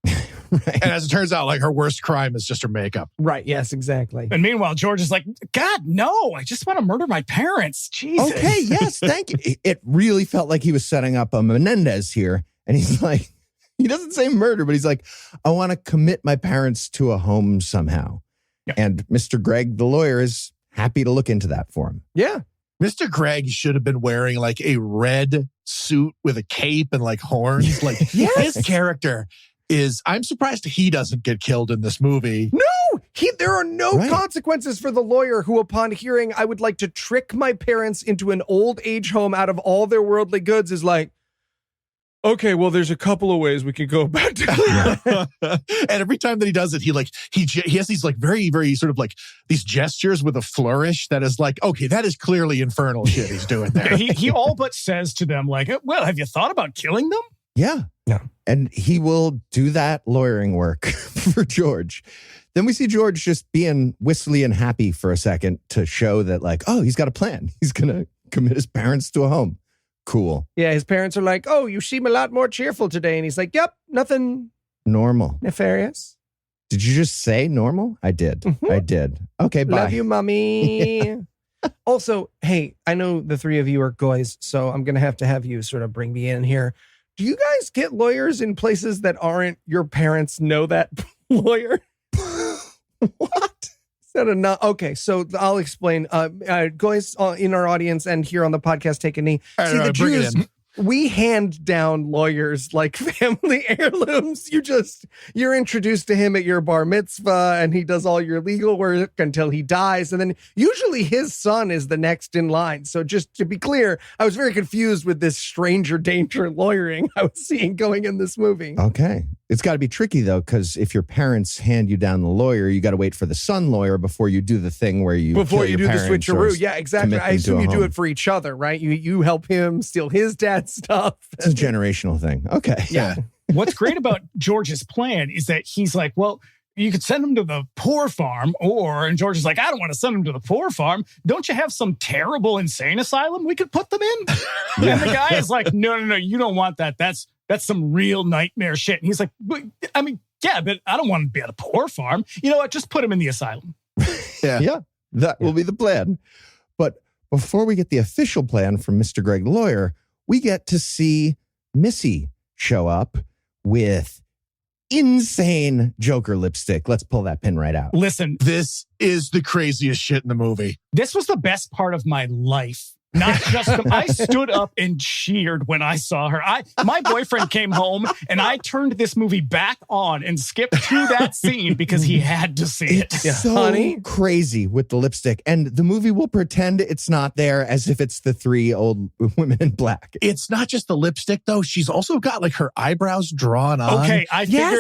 Right. And as it turns out, like her worst crime is just her makeup. Right, yes, exactly. And meanwhile, George is like, God, no, I just want to murder my parents. Jesus. Okay, yes, thank you. It really felt like he was setting up a Menendez here. And he's like, he doesn't say murder, but he's like, I want to commit my parents to a home somehow. Yeah. And Mr. Greg, the lawyer, is happy to look into that for him. Yeah. Mr. Greg should have been wearing like a red suit with a cape and like horns. Like Yes. his character is, I'm surprised he doesn't get killed in this movie. No, there are no Right. consequences for the lawyer who, upon hearing I would like to trick my parents into an old age home out of all their worldly goods, is like, okay, well, there's a couple of ways we could go about it. And every time that he does it, he has these like very, very sort of like these gestures with a flourish that is like, okay, that is clearly infernal shit he's doing there. He all but says to them, like, well, have you thought about killing them? Yeah. Yeah. And he will do that lawyering work for George. Then we see George just being whistly and happy for a second to show that, like, oh, he's got a plan. He's going to commit his parents to a home. Cool. Yeah, his parents are like, oh, you seem a lot more cheerful today. And he's like, yep, nothing Normal. nefarious. Did you just say normal? I did. Mhm. I did. Okay, bye. Love you, mommy. Also, hey, I know the three of you are guys, so I'm going to have you sort of bring me in here. Do you guys get lawyers in places that aren't your parents know that lawyer? What? Is that enough? Okay, so I'll explain. Guys in our audience and here on the podcast, take a knee. All right, See, all the right, bring it Jews, in. we hand down lawyers like family heirlooms. You're introduced to him at your bar mitzvah and he does all your legal work until he dies. And then usually his son is the next in line. So just to be clear, I was very confused with this stranger danger lawyering I was seeing going in this movie. Okay. It's got to be tricky, though, because if your parents hand you down the lawyer, you got to wait for the son lawyer before you do the thing where you Before kill you do your the parents or switcheroo. Yeah, exactly. commit I them to assume a you do home. it for each other, right? You help him steal his dad's stuff. It's a generational thing. Okay. Yeah. What's great about George's plan is that he's like, well, you could send him to the poor farm, and George is like, I don't want to send him to the poor farm. Don't you have some terrible insane asylum we could put them in? And the guy is like, no, you don't want that. That's some real nightmare shit. And he's like, I mean, yeah, but I don't want to be at a poor farm. You know what? Just put him in the asylum. Yeah. That will be the plan. But before we get the official plan from Mr. Greg the lawyer, we get to see Missy show up with insane Joker lipstick. Let's pull that pin right out. Listen, This is the craziest shit in the movie. this was the best part of my life. Not just I stood up and cheered when I saw her. My boyfriend came home and I turned this movie back on and skipped to that scene because he had to see it. It's so honey. crazy with the lipstick. And the movie will pretend it's not there as if it's the three old women in black. It's not just the lipstick, though. She's also got like her eyebrows drawn on. Okay, I Yes.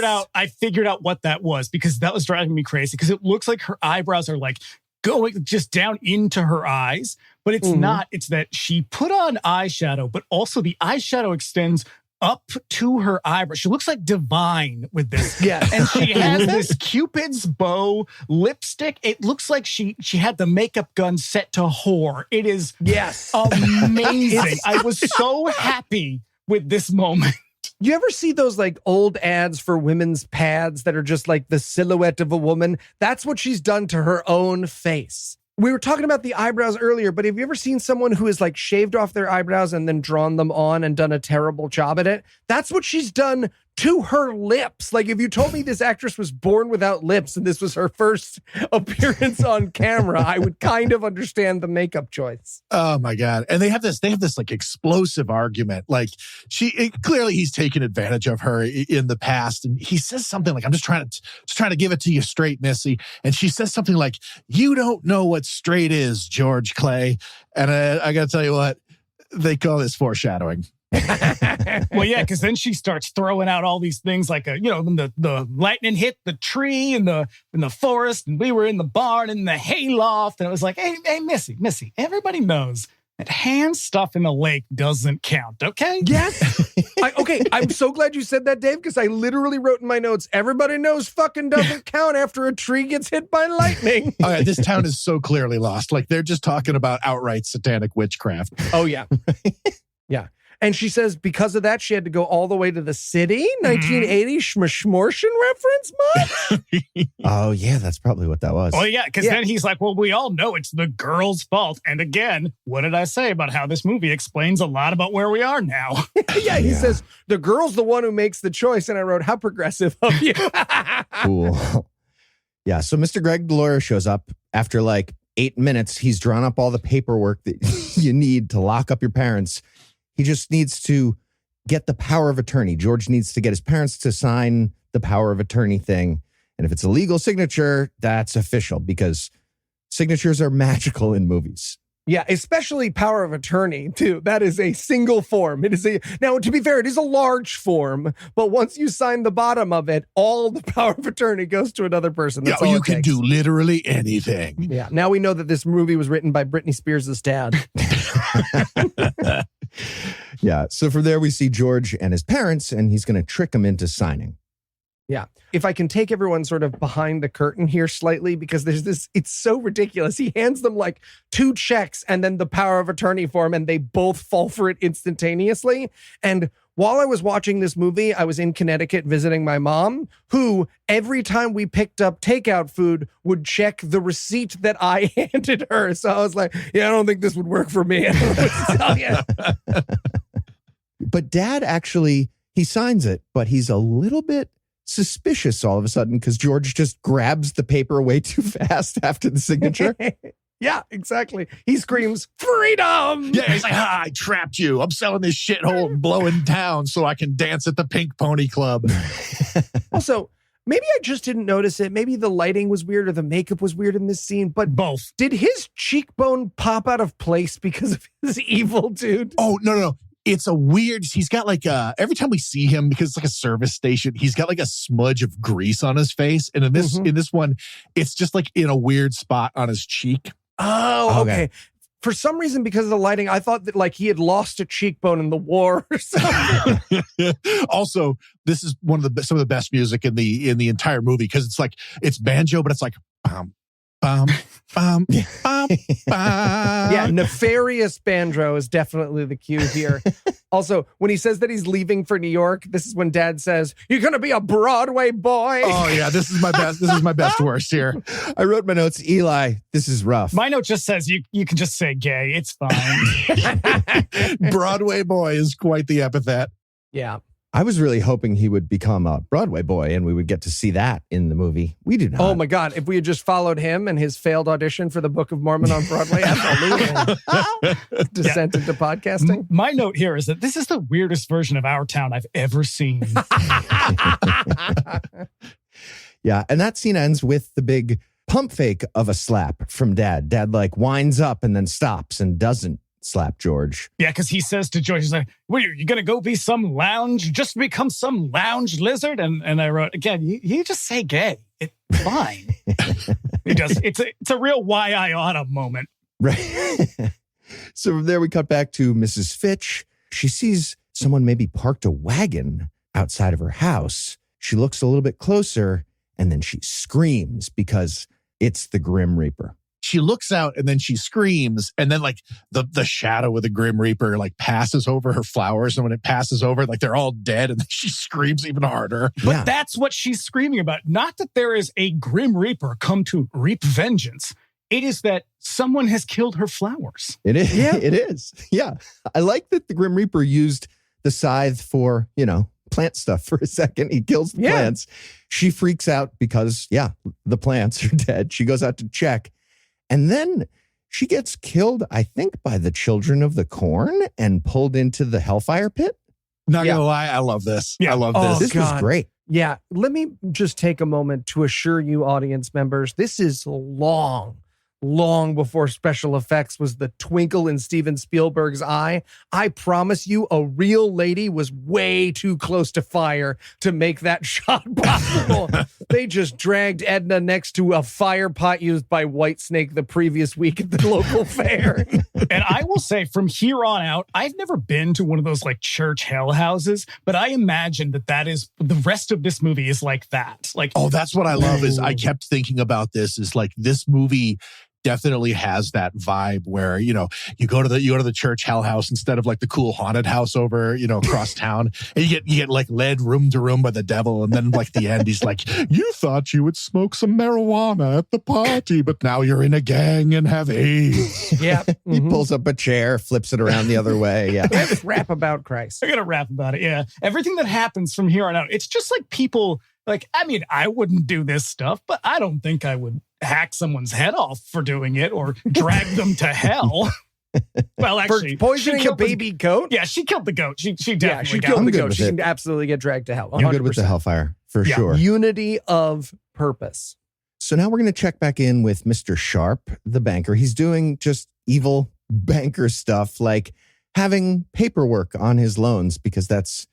figured out what that was because that was driving me crazy because it looks like her eyebrows are like going just down into her eyes, but it's not. It's that she put on eyeshadow, but also the eyeshadow extends up to her eyebrow. She looks like divine with this. Yeah. And she has this Cupid's bow lipstick. It looks like she had the makeup gun set to whore. It is Yes. amazing. I was so happy with this moment. You ever see those like old ads for women's pads that are just like the silhouette of a woman? That's what she's done to her own face. We were talking about the eyebrows earlier, but have you ever seen someone who has like shaved off their eyebrows and then drawn them on and done a terrible job at it? That's what she's done to her lips. Like if you told me this actress was born without lips and this was her first appearance on camera, I would kind of understand the makeup choice. Oh my God. And they have this like explosive argument. Like clearly he's taken advantage of her in the past. And he says something like, I'm just trying to give it to you straight, Missy. And she says something like, you don't know what straight is, George Clay. And I got to tell you what, they call this foreshadowing. Well, yeah, because then she starts throwing out all these things like, when the lightning hit the tree in the forest, and we were in the barn in the hayloft, and it was like, hey, Missy, everybody knows that hand stuff in the lake doesn't count, okay? Yes. Okay, I'm so glad you said that, Dave, because I literally wrote in my notes, everybody knows fucking doesn't count after a tree gets hit by lightning. All right, this town is so clearly lost. Like they're just talking about outright satanic witchcraft. Oh, yeah. Yeah. And she says because of that, she had to go all the way to the city. 1980 Schmortion reference much? Oh, yeah, that's probably what that was. Oh, yeah, because then he's like, well, we all know it's the girl's fault. And again, what did I say about how this movie explains a lot about where we are now? He says, the girl's the one who makes the choice. And I wrote, how progressive of you. Cool. Yeah, so Mr. Greg, the lawyer, shows up after like 8 minutes. He's drawn up all the paperwork that you need to lock up your parents. He just needs to get the power of attorney. George needs to get his parents to sign the power of attorney thing. And if it's a legal signature, that's official because signatures are magical in movies. Yeah, especially power of attorney, too. That is a single form. Now, to be fair, it is a large form, but once you sign the bottom of it, all the power of attorney goes to another person. That's all you it can takes. do literally anything. Yeah, now we know that this movie was written by Britney Spears' dad. Yeah, so from there we see George and his parents, and he's going to trick them into signing. Yeah. If I can take everyone sort of behind the curtain here slightly, because there's this, it's so ridiculous. He hands them like 2 checks and then the power of attorney form, and they both fall for it instantaneously. And while I was watching this movie, I was in Connecticut visiting my mom, who every time we picked up takeout food would check the receipt that I handed her. So I was like, yeah, I don't think this would work for me. I don't know what to tell you. But Dad actually, he signs it, but he's a little bit suspicious all of a sudden because George just grabs the paper way too fast after the signature. Yeah, exactly. He screams, freedom! Yeah, he's like, I trapped you. I'm selling this shithole and blowing town so I can dance at the Pink Pony Club. Also, maybe I just didn't notice it. Maybe the lighting was weird or the makeup was weird in this scene, but both. Did his cheekbone pop out of place because of his evil dude? Oh, no. It's a weird, he's got like every time we see him, because it's like a service station, he's got like a smudge of grease on his face. And in this one, it's just like in a weird spot on his cheek. Oh, okay. For some reason, because of the lighting, I thought that like he had lost a cheekbone in the war or something. Also, this is some of the best music in the entire movie because it's banjo, but it's like bum, bum, bum, bum, bum. Yeah, nefarious banjo is definitely the cue here. Also, when he says that he's leaving for New York, this is when Dad says, "You're going to be a Broadway boy." Oh yeah, this is my best. This is my best worst here. I wrote my notes, Eli, this is rough. My note just says you can just say gay. It's fine. Broadway boy is quite the epithet. Yeah. I was really hoping he would become a Broadway boy and we would get to see that in the movie. We do not. Oh my God. If we had just followed him and his failed audition for the Book of Mormon on Broadway, absolutely. Descent into podcasting. My note here is that this is the weirdest version of Our Town I've ever seen. Yeah. And that scene ends with the big pump fake of a slap from Dad. Dad like winds up and then stops and doesn't slap George. Yeah, because he says to George, he's like, "What are you going to go be some lounge, just become some lounge lizard?" And I wrote, again, you just say gay. It's fine. He does. It's a real why I oughta moment. Right. So from there we cut back to Mrs. Fitch. She sees someone maybe parked a wagon outside of her house. She looks a little bit closer and then she screams because it's the Grim Reaper. she looks out and then she screams, and then like the shadow of the Grim Reaper like passes over her flowers, and when it passes over, like they're all dead, and then she screams even harder. But that's what she's screaming about. Not that there is a Grim Reaper come to reap vengeance. It is that someone has killed her flowers. It is. Yeah. It is. Yeah. I like that the Grim Reaper used the scythe for, plant stuff for a second. He kills the plants. She freaks out because, the plants are dead. She goes out to check. And then she gets killed, I think, by the children of the corn and pulled into the hellfire pit. Not gonna lie, I love this. Yeah. I love this. This was great. Yeah. Let me just take a moment to assure you, audience members, this is long before special effects was the twinkle in Steven Spielberg's eye. I promise you, a real lady was way too close to fire to make that shot possible. They just dragged Edna next to a fire pot used by Whitesnake the previous week at the local fair. And I will say, from here on out, I've never been to one of those like church hell houses, but I imagine that is the rest of this movie is like that. Like, oh, that's what I love is I kept thinking about this is like this movie definitely has that vibe where, you go to the church hell house instead of like the cool haunted house over, across town. And you get like led room to room by the devil. And then like the end, he's like, you thought you would smoke some marijuana at the party, but now you're in a gang and have AIDS. Yeah. He pulls up a chair, flips it around the other way. Yeah. Let's rap about Christ. I gotta rap about it. Yeah. Everything that happens from here on out, it's just like people like, I mean, I wouldn't do this stuff, but I don't think I would hack someone's head off for doing it or drag them to hell. Well, actually, for poisoning a baby goat. Yeah, she killed the goat. She definitely she killed the goat. She it. can absolutely get dragged to hell. 100%. I'm good with the hellfire for sure. Unity of purpose. So now we're going to check back in with Mr. Sharp, the banker. He's doing just evil banker stuff like having paperwork on his loans because that's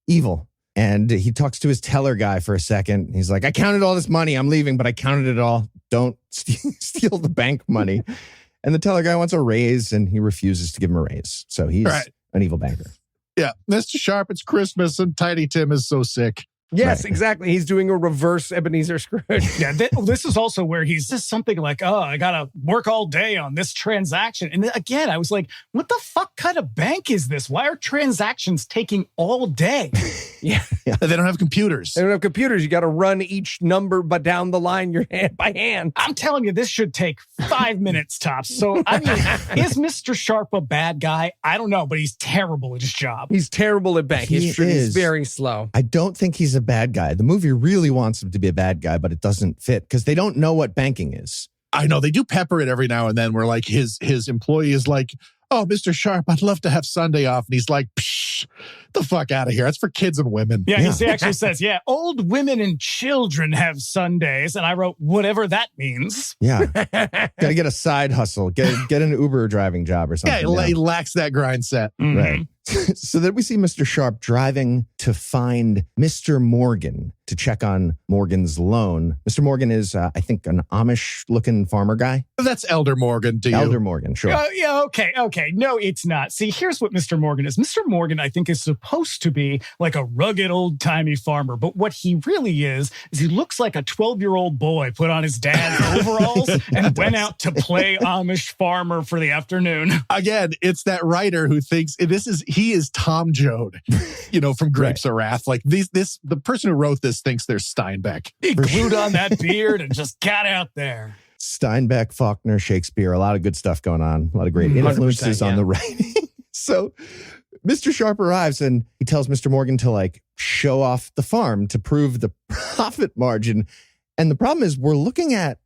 evil. And he talks to his teller guy for a second. He's like, I counted all this money. I'm leaving, but I counted it all. Don't steal the bank money. And the teller guy wants a raise, and he refuses to give him a raise. So he's an evil banker. Yeah. Mr. Sharp, it's Christmas, and Tiny Tim is so sick. Yes, exactly. He's doing a reverse Ebenezer Scrooge. Yeah, this is also where he's just something like, oh, I got to work all day on this transaction. And then again, I was like, what the fuck kind of bank is this? Why are transactions taking all day? Yeah. They don't have computers. They don't have computers. You got to run each number but down the line by hand. I'm telling you, this should take 5 minutes tops. So, I mean, is Mr. Sharp a bad guy? I don't know, but he's terrible at his job. He's terrible at banking. He's very slow. I don't think he's a bad guy. The movie really wants him to be a bad guy, but it doesn't fit because they don't know what banking is. I know they do pepper it every now and then where like his employee is like, oh, Mr. Sharp, I'd love to have Sunday off. And he's like, psh, the fuck out of here. That's for kids and women. Yeah, he actually says, old women and children have Sundays. And I wrote, whatever that means. Yeah. Gotta get a side hustle. Get an Uber driving job or something. Yeah, he lacks that grind set. Mm-hmm. Right. So then we see Mr. Sharp driving to find Mr. Morgan to check on Morgan's loan. Mr. Morgan is, I think, an Amish-looking farmer guy. That's Elder Morgan to you. Elder Morgan, sure. Okay. No, it's not. See, here's what Mr. Morgan is. Mr. Morgan, I think, is supposed to be like a rugged, old-timey farmer. But what he really is he looks like a 12-year-old boy put on his dad's overalls and went out to play Amish farmer for the afternoon. Again, it's that writer who thinks he is Tom Joad, from Grapes of Wrath. Like the person who wrote this thinks they're Steinbeck. He glued on that beard and just got out there. Steinbeck, Faulkner, Shakespeare, a lot of good stuff going on. A lot of great influences on the writing. So Mr. Sharp arrives and he tells Mr. Morgan to like show off the farm to prove the profit margin. And the problem is we're looking at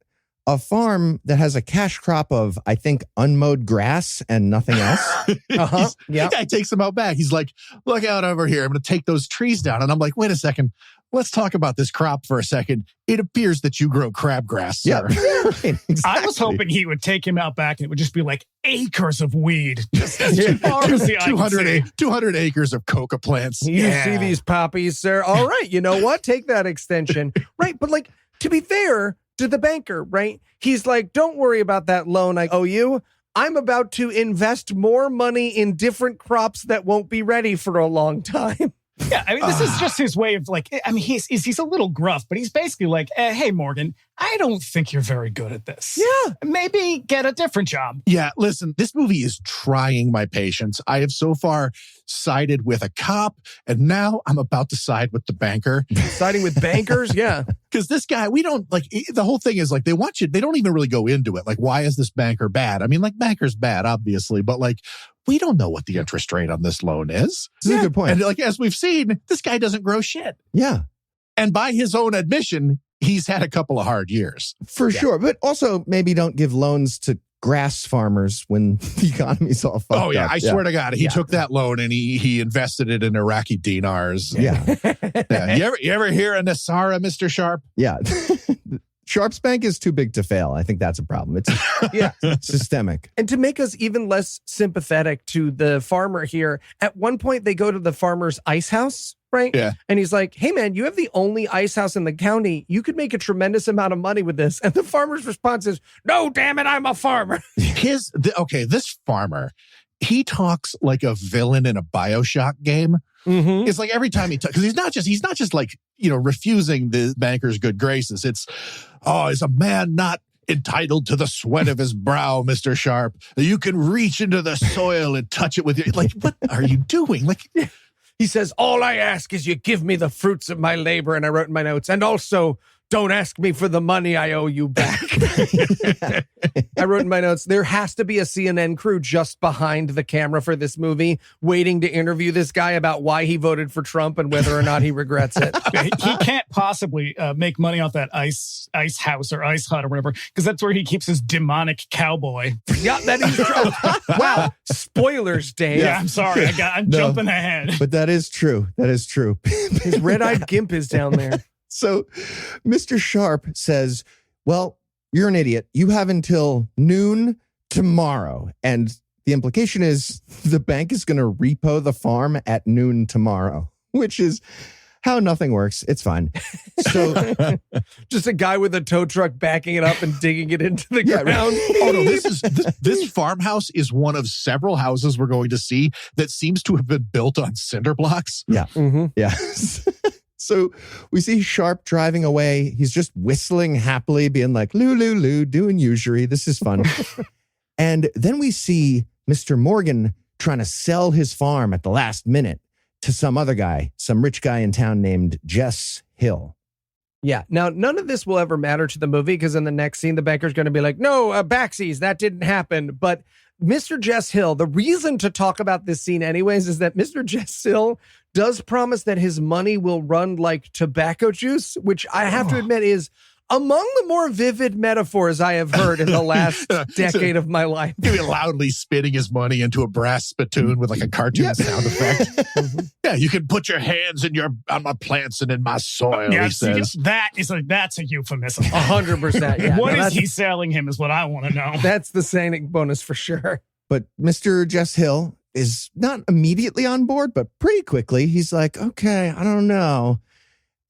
a farm that has a cash crop of, I think, unmowed grass and nothing else. The guy takes him out back. He's like, look out over here. I'm going to take those trees down. And I'm like, wait a second. Let's talk about this crop for a second. It appears that you grow crabgrass, sir. Yeah, right, exactly. I was hoping he would take him out back and it would just be like acres of weed. Just as far as the eye can see. 200 acres of coca plants. You see these poppies, sir? All right, you know what? Take that extension. Right, but like, to be fair to the banker, right? He's like, don't worry about that loan I owe you. I'm about to invest more money in different crops that won't be ready for a long time. Yeah, I mean, this is just his way of like, I mean, he's a little gruff, but he's basically like, hey, Morgan, I don't think you're very good at this. Yeah. Maybe get a different job. Yeah, listen, this movie is trying my patience. I have so far sided with a cop, and now I'm about to side with the banker. Siding with bankers? Yeah. Because this guy, we don't like, the whole thing is like, they want you, they don't even really go into it. Like, why is this banker bad? I mean, like, banker's bad, obviously, but like, we don't know what the interest rate on this loan is. This is a good point. And like, as we've seen, this guy doesn't grow shit. Yeah. And by his own admission, he's had a couple of hard years. For sure. But also maybe don't give loans to grass farmers when the economy's all fucked up. Oh, yeah. I swear to God, he took that loan and he invested it in Iraqi dinars. Yeah. Yeah. You ever hear of Nasara, Mr. Sharp? Yeah. Sharp's Bank is too big to fail. I think that's a problem. It's systemic. And to make us even less sympathetic to the farmer here, at one point they go to the farmer's ice house, right? Yeah. And he's like, hey, man, you have the only ice house in the county. You could make a tremendous amount of money with this. And the farmer's response is, no, damn it, I'm a farmer. This farmer, he talks like a villain in a BioShock game. Mm-hmm. It's like every time he talks, because he's not just like, refusing the banker's good graces. It's a man not entitled to the sweat of his brow, Mr. Sharp. You can reach into the soil and touch it with your, like, what are you doing? Like, He says, all I ask is you give me the fruits of my labor. And I wrote in my notes, and also don't ask me for the money I owe you back. I wrote in my notes, there has to be a CNN crew just behind the camera for this movie, waiting to interview this guy about why he voted for Trump and whether or not he regrets it. He can't possibly make money off that ice house or ice hut or whatever, because that's where he keeps his demonic cowboy. Yeah, that is true. Wow. Spoilers, Dave. Yeah, I'm sorry. I'm jumping ahead. But that is true. That is true. His red-eyed gimp is down there. So Mr. Sharp says, well, you're an idiot. You have until noon tomorrow. And the implication is the bank is going to repo the farm at noon tomorrow, which is how nothing works. It's fine. So just a guy with a tow truck backing it up and digging it into the ground. Right. Oh no, this farmhouse is one of several houses we're going to see that seems to have been built on cinder blocks. Yeah. Mm-hmm. Yeah. So we see Sharp driving away. He's just whistling happily, being like, loo, loo, loo, doing usury. This is fun. And then we see Mr. Morgan trying to sell his farm at the last minute to some other guy, some rich guy in town named Jess Hill. Yeah. Now, none of this will ever matter to the movie because in the next scene, the banker's going to be like, no, backsies, that didn't happen. But Mr. Jess Hill, the reason to talk about this scene anyways is that Mr. Jess Hill does promise that his money will run like tobacco juice, which I have to admit is among the more vivid metaphors I have heard in the last decade of my life. He's loudly spitting his money into a brass spittoon with like a cartoon sound effect. Yeah, you can put your hands on my plants and in my soil, Yeah, he says. that's a euphemism. 100%. Yeah. What is he selling him is what I want to know. That's the saying bonus for sure. But Mr. Jess Hill is not immediately on board, but pretty quickly he's like, okay, I don't know.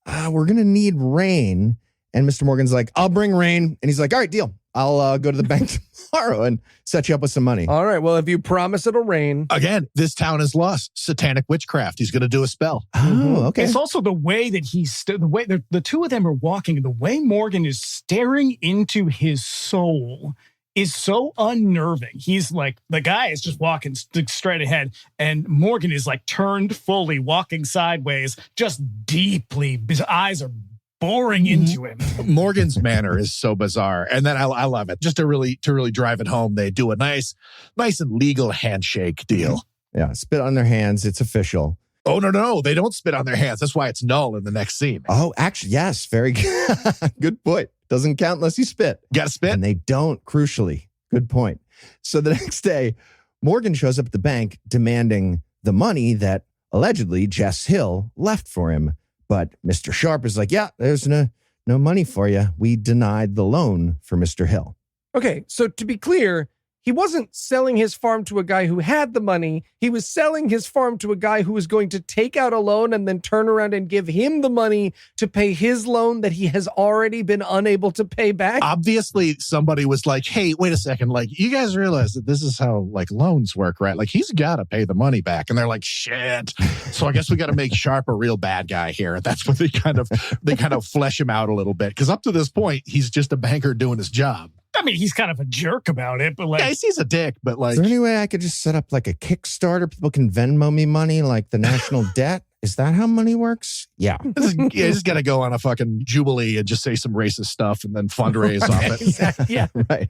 We're going to need rain. And Mr. Morgan's like, I'll bring rain. And he's like, all right, deal. I'll go to the bank tomorrow and set you up with some money. All right. Well, if you promise it'll rain. Again, this town is lost. Satanic witchcraft. He's going to do a spell. Oh, okay. It's also the way that the two of them are walking, the way Morgan is staring into his soul is so unnerving. He's like, the guy is just walking straight ahead, and Morgan is like turned fully, walking sideways, just deeply. His eyes are boring into him. Morgan's manner is so bizarre. And then I love it. Just to really drive it home, they do a nice and legal handshake deal. Yeah, spit on their hands. It's official. Oh, no. They don't spit on their hands. That's why it's null in the next scene. Oh, actually, yes. Very good. Good point. Doesn't count unless you spit. Got to spit? And they don't, crucially. Good point. So the next day, Morgan shows up at the bank demanding the money that allegedly Jess Hill left for him. But Mr. Sharp is like, yeah, there's no money for you. We denied the loan for Mr. Hill. Okay, so to be clear, he wasn't selling his farm to a guy who had the money. He was selling his farm to a guy who was going to take out a loan and then turn around and give him the money to pay his loan that he has already been unable to pay back. Obviously, somebody was like, hey, wait a second. Like, you guys realize that this is how like loans work, right? Like, he's got to pay the money back. And they're like, shit. So I guess we got to make Sharp a real bad guy here. That's what they kind of flesh him out a little bit. Because up to this point, he's just a banker doing his job. I mean, he's kind of a jerk about it, but like, yeah, he's a dick, but like, is there any way I could just set up like a Kickstarter? People can Venmo me money like the national debt. Is that how money works? Yeah. you just got to go on a fucking Jubilee and just say some racist stuff and then fundraise off it. Exactly. Yeah. Right.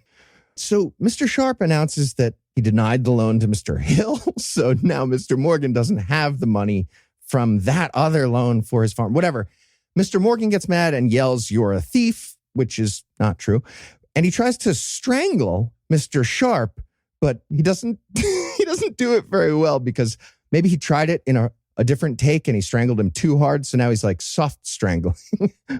So Mr. Sharp announces that he denied the loan to Mr. Hill. So now Mr. Morgan doesn't have the money from that other loan for his farm. Whatever. Mr. Morgan gets mad and yells, "You're a thief," which is not true. And he tries to strangle Mr. Sharp, but he doesn't do it very well because maybe he tried it in a different take and he strangled him too hard. So now he's like soft strangling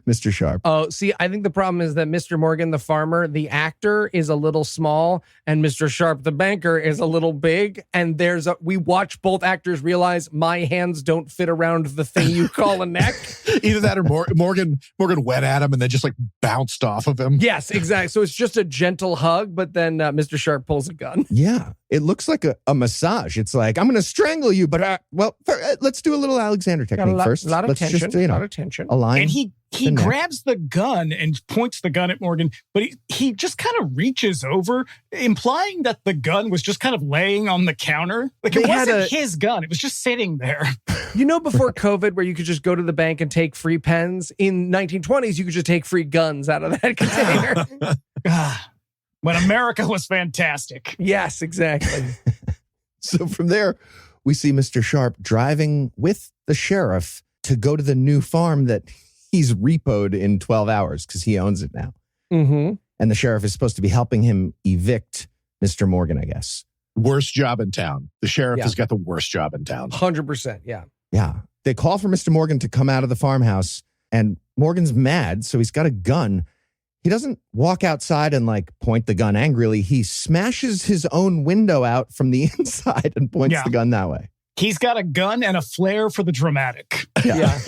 Mr. Sharp. Oh, see, I think the problem is that Mr. Morgan, the farmer, the actor, is a little small, and Mr. Sharp, the banker, is a little big. And we watch both actors realize my hands don't fit around the thing you call a neck. Either that or Morgan went at him and then just like bounced off of him. Yes, exactly. So it's just a gentle hug, but then Mr. Sharp pulls a gun. Yeah, it looks like a massage. It's like, I'm going to strangle you, but let's do a little Alexander technique first. A lot of let's tension. Just, A lot of tension. Align. And he grabs the gun and points the gun at Morgan, but he just kind of reaches over, implying that the gun was just kind of laying on the counter. Like it wasn't his gun. It was just sitting there. You know, before COVID, where you could just go to the bank and take free pens, in 1920s, you could just take free guns out of that container. When America was fantastic. Yes, exactly. So from there, we see Mr. Sharp driving with the sheriff to go to the new farm that he's repoed in 12 hours because he owns it now. Mm-hmm. And the sheriff is supposed to be helping him evict Mr. Morgan, I guess. Worst job in town. The sheriff has got the worst job in town. 100%, yeah. Yeah. They call for Mr. Morgan to come out of the farmhouse, and Morgan's mad, so he's got a gun. He doesn't walk outside and like point the gun angrily. He smashes his own window out from the inside and points the gun that way. He's got a gun and a flair for the dramatic. Yeah.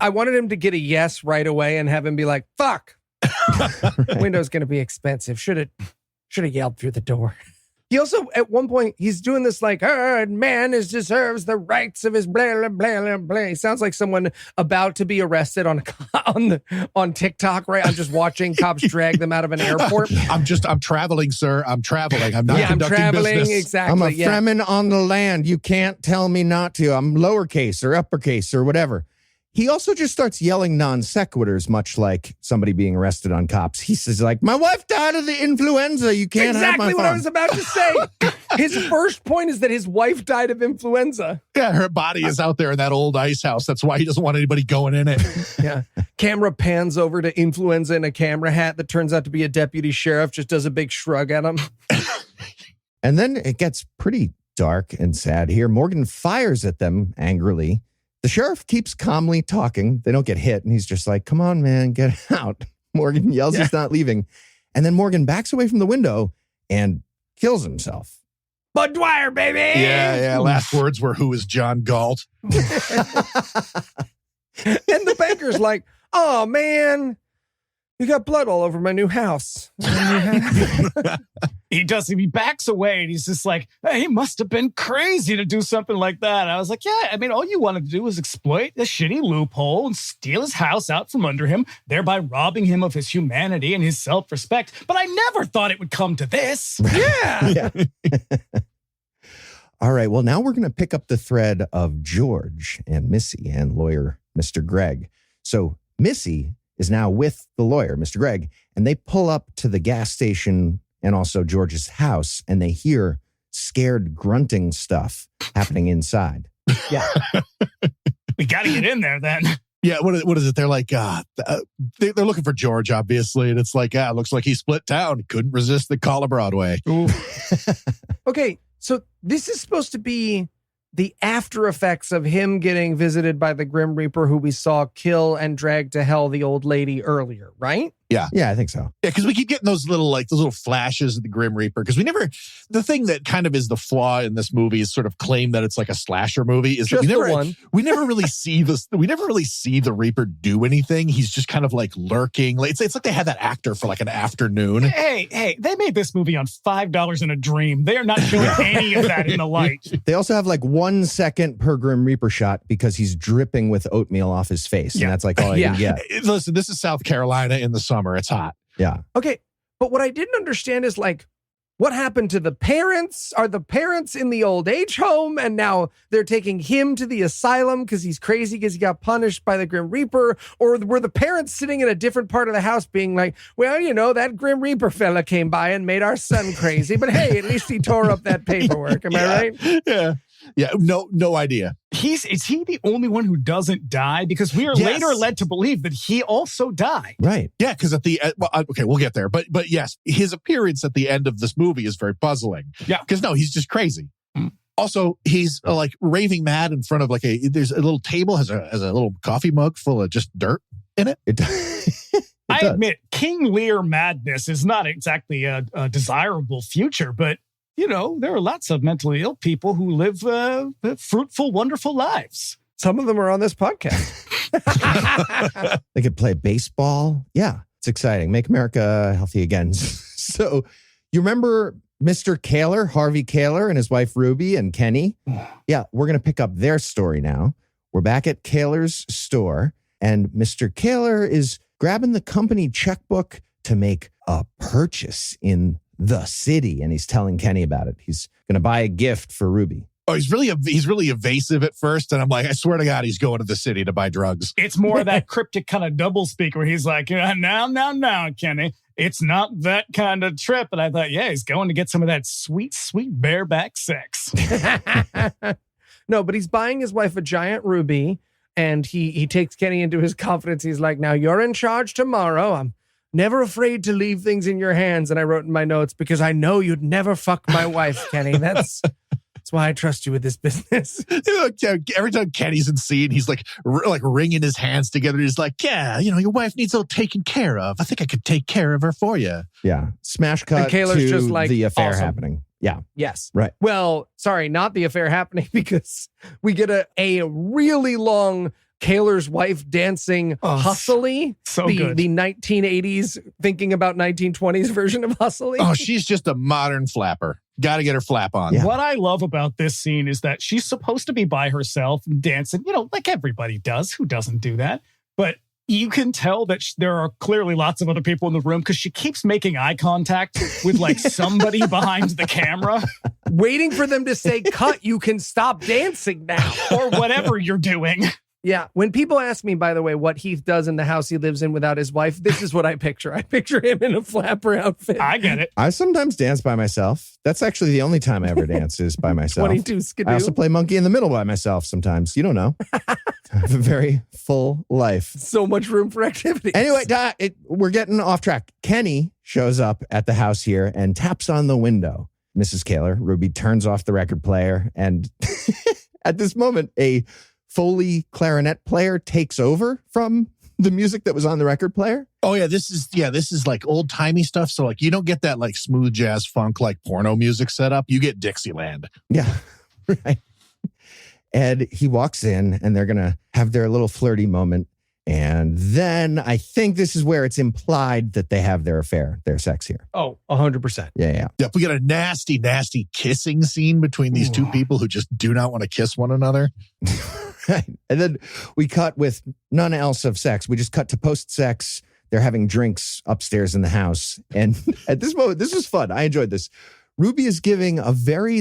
I wanted him to get a yes right away and have him be like, fuck. Right. Window's going to be expensive. Should have yelled through the door. He also, at one point, he's doing this like, man deserves the rights of his blah, blah, blah, blah, blah. He sounds like someone about to be arrested on TikTok, right? I'm just watching cops drag them out of an airport. I'm traveling, sir. I'm traveling. I'm not conducting traveling, business. exactly. I'm a Fremen on the land. You can't tell me not to. I'm lowercase or uppercase or whatever. He also just starts yelling non sequiturs, much like somebody being arrested on cops. He says, like, my wife died of the influenza. You can't have my farm. Exactly what I was about to say. His first point is that his wife died of influenza. Yeah, her body is out there in that old ice house. That's why he doesn't want anybody going in it. Yeah. Camera pans over to influenza in a camera hat that turns out to be a deputy sheriff, just does a big shrug at him. And then it gets pretty dark and sad here. Morgan fires at them angrily. The sheriff keeps calmly talking. They don't get hit. And he's just like, come on, man, get out. Morgan yells he's not leaving. And then Morgan backs away from the window and kills himself. Bud Dwyer, baby! Yeah. Last words were, who is John Galt? And the banker's like, oh, man, you got blood all over my new house. He does. He backs away and he's just like, hey, he must have been crazy to do something like that. And I was like, yeah, I mean, all you wanted to do was exploit the shitty loophole and steal his house out from under him, thereby robbing him of his humanity and his self-respect. But I never thought it would come to this. Yeah. All right. Well, now we're going to pick up the thread of George and Missy and lawyer Mr. Greg. So Missy is now with the lawyer, Mr. Greg, and they pull up to the gas station and also George's house, and they hear scared grunting stuff happening inside. Yeah. We got to get in there then. Yeah, what is it? They're like, they're looking for George, obviously. And it's like, it looks like he split town. Couldn't resist the call of Broadway. Okay, so this is supposed to be the after effects of him getting visited by the Grim Reaper who we saw kill and drag to hell the old lady earlier, right? Yeah. Yeah, I think so. Yeah, because we keep getting those little flashes of the Grim Reaper. Because the thing that kind of is the flaw in this movie is sort of claim that it's like a slasher movie. Is Just that we never really see this. We never really see the Reaper do anything. He's just kind of like lurking. Like, it's like they had that actor for like an afternoon. Hey, they made this movie on $5 in a dream. They are not showing any of that in the light. They also have like 1 second per Grim Reaper shot because he's dripping with oatmeal off his face. And that's like all I can get. Listen, this is South Carolina in the summer. It's hot. Yeah. Okay. But what I didn't understand is like, what happened to the parents? Are the parents in the old age home and now they're taking him to the asylum because he's crazy because he got punished by the Grim Reaper? Or were the parents sitting in a different part of the house being like, well, that Grim Reaper fella came by and made our son crazy, but hey, at least he tore up that paperwork. Am I right? Yeah. Yeah. No idea. Is he the only one who doesn't die? Because we are later led to believe that he also died. Right. Yeah, because at the end, okay, we'll get there. But yes, his appearance at the end of this movie is very puzzling. Yeah. Because he's just crazy. Also, he's like raving mad in front of there's a little table, has a little coffee mug full of just dirt in it. I admit, King Lear madness is not exactly a desirable future, but there are lots of mentally ill people who live fruitful, wonderful lives. Some of them are on this podcast. They could play baseball. Yeah, it's exciting. Make America healthy again. So you remember Mr. Kaylor, Harvey Kaylor, and his wife Ruby and Kenny? Yeah, we're going to pick up their story now. We're back at Kaylor's store, and Mr. Kaylor is grabbing the company checkbook to make a purchase in the city, and he's telling Kenny about it. He's going to buy a gift for Ruby. Oh, he's really evasive at first, and I'm like, I swear to God, he's going to the city to buy drugs. It's more of that cryptic kind of double speak where he's like, now, Kenny, it's not that kind of trip. And I thought, he's going to get some of that sweet, sweet bareback sex. No, but he's buying his wife a giant ruby, and he takes Kenny into his confidence. He's like, now you're in charge tomorrow. I'm never afraid to leave things in your hands. And I wrote in my notes, because I know you'd never fuck my wife, Kenny. That's why I trust you with this business. Every time Kenny's in scene, he's like wringing his hands together. He's like, your wife needs a little taken care of. I think I could take care of her for you. Yeah. Smash cut to just like, the affair awesome. happening. Yeah. Yes. Right. Well, sorry, not the affair happening, because we get a really long Kaylor's wife dancing Hustly. So good. The 1980s thinking about 1920s version of Hustly. Oh, she's just a modern flapper. Got to get her flap on. Yeah. What I love about this scene is that she's supposed to be by herself and dancing, like everybody does. Who doesn't do that? But you can tell that there are clearly lots of other people in the room because she keeps making eye contact with somebody behind the camera. Waiting for them to say, cut, you can stop dancing now. Or whatever you're doing. Yeah. When people ask me, by the way, what Heath does in the house he lives in without his wife, this is what I picture. I picture him in a flapper outfit. I get it. I sometimes dance by myself. That's actually the only time I ever dance is by myself. 22 skidoo. I also play monkey in the middle by myself sometimes. You don't know. I have a very full life. So much room for activity. Anyway, we're getting off track. Kenny shows up at the house here and taps on the window. Mrs. Kaylor, Ruby, turns off the record player. And at this moment, a Foley clarinet player takes over from the music that was on the record player. Oh yeah, this is like old timey stuff. So you don't get that smooth jazz funk porno music set up. You get Dixieland. Yeah, right. And he walks in, and they're gonna have their little flirty moment. And then I think this is where it's implied that they have their affair, their sex here. Oh, 100%. Yeah. Yep, we got a nasty, nasty kissing scene between these two people who just do not want to kiss one another. Right. And then we cut with none else of sex. We just cut to post-sex. They're having drinks upstairs in the house. And at this moment, this was fun. I enjoyed this. Ruby is giving a very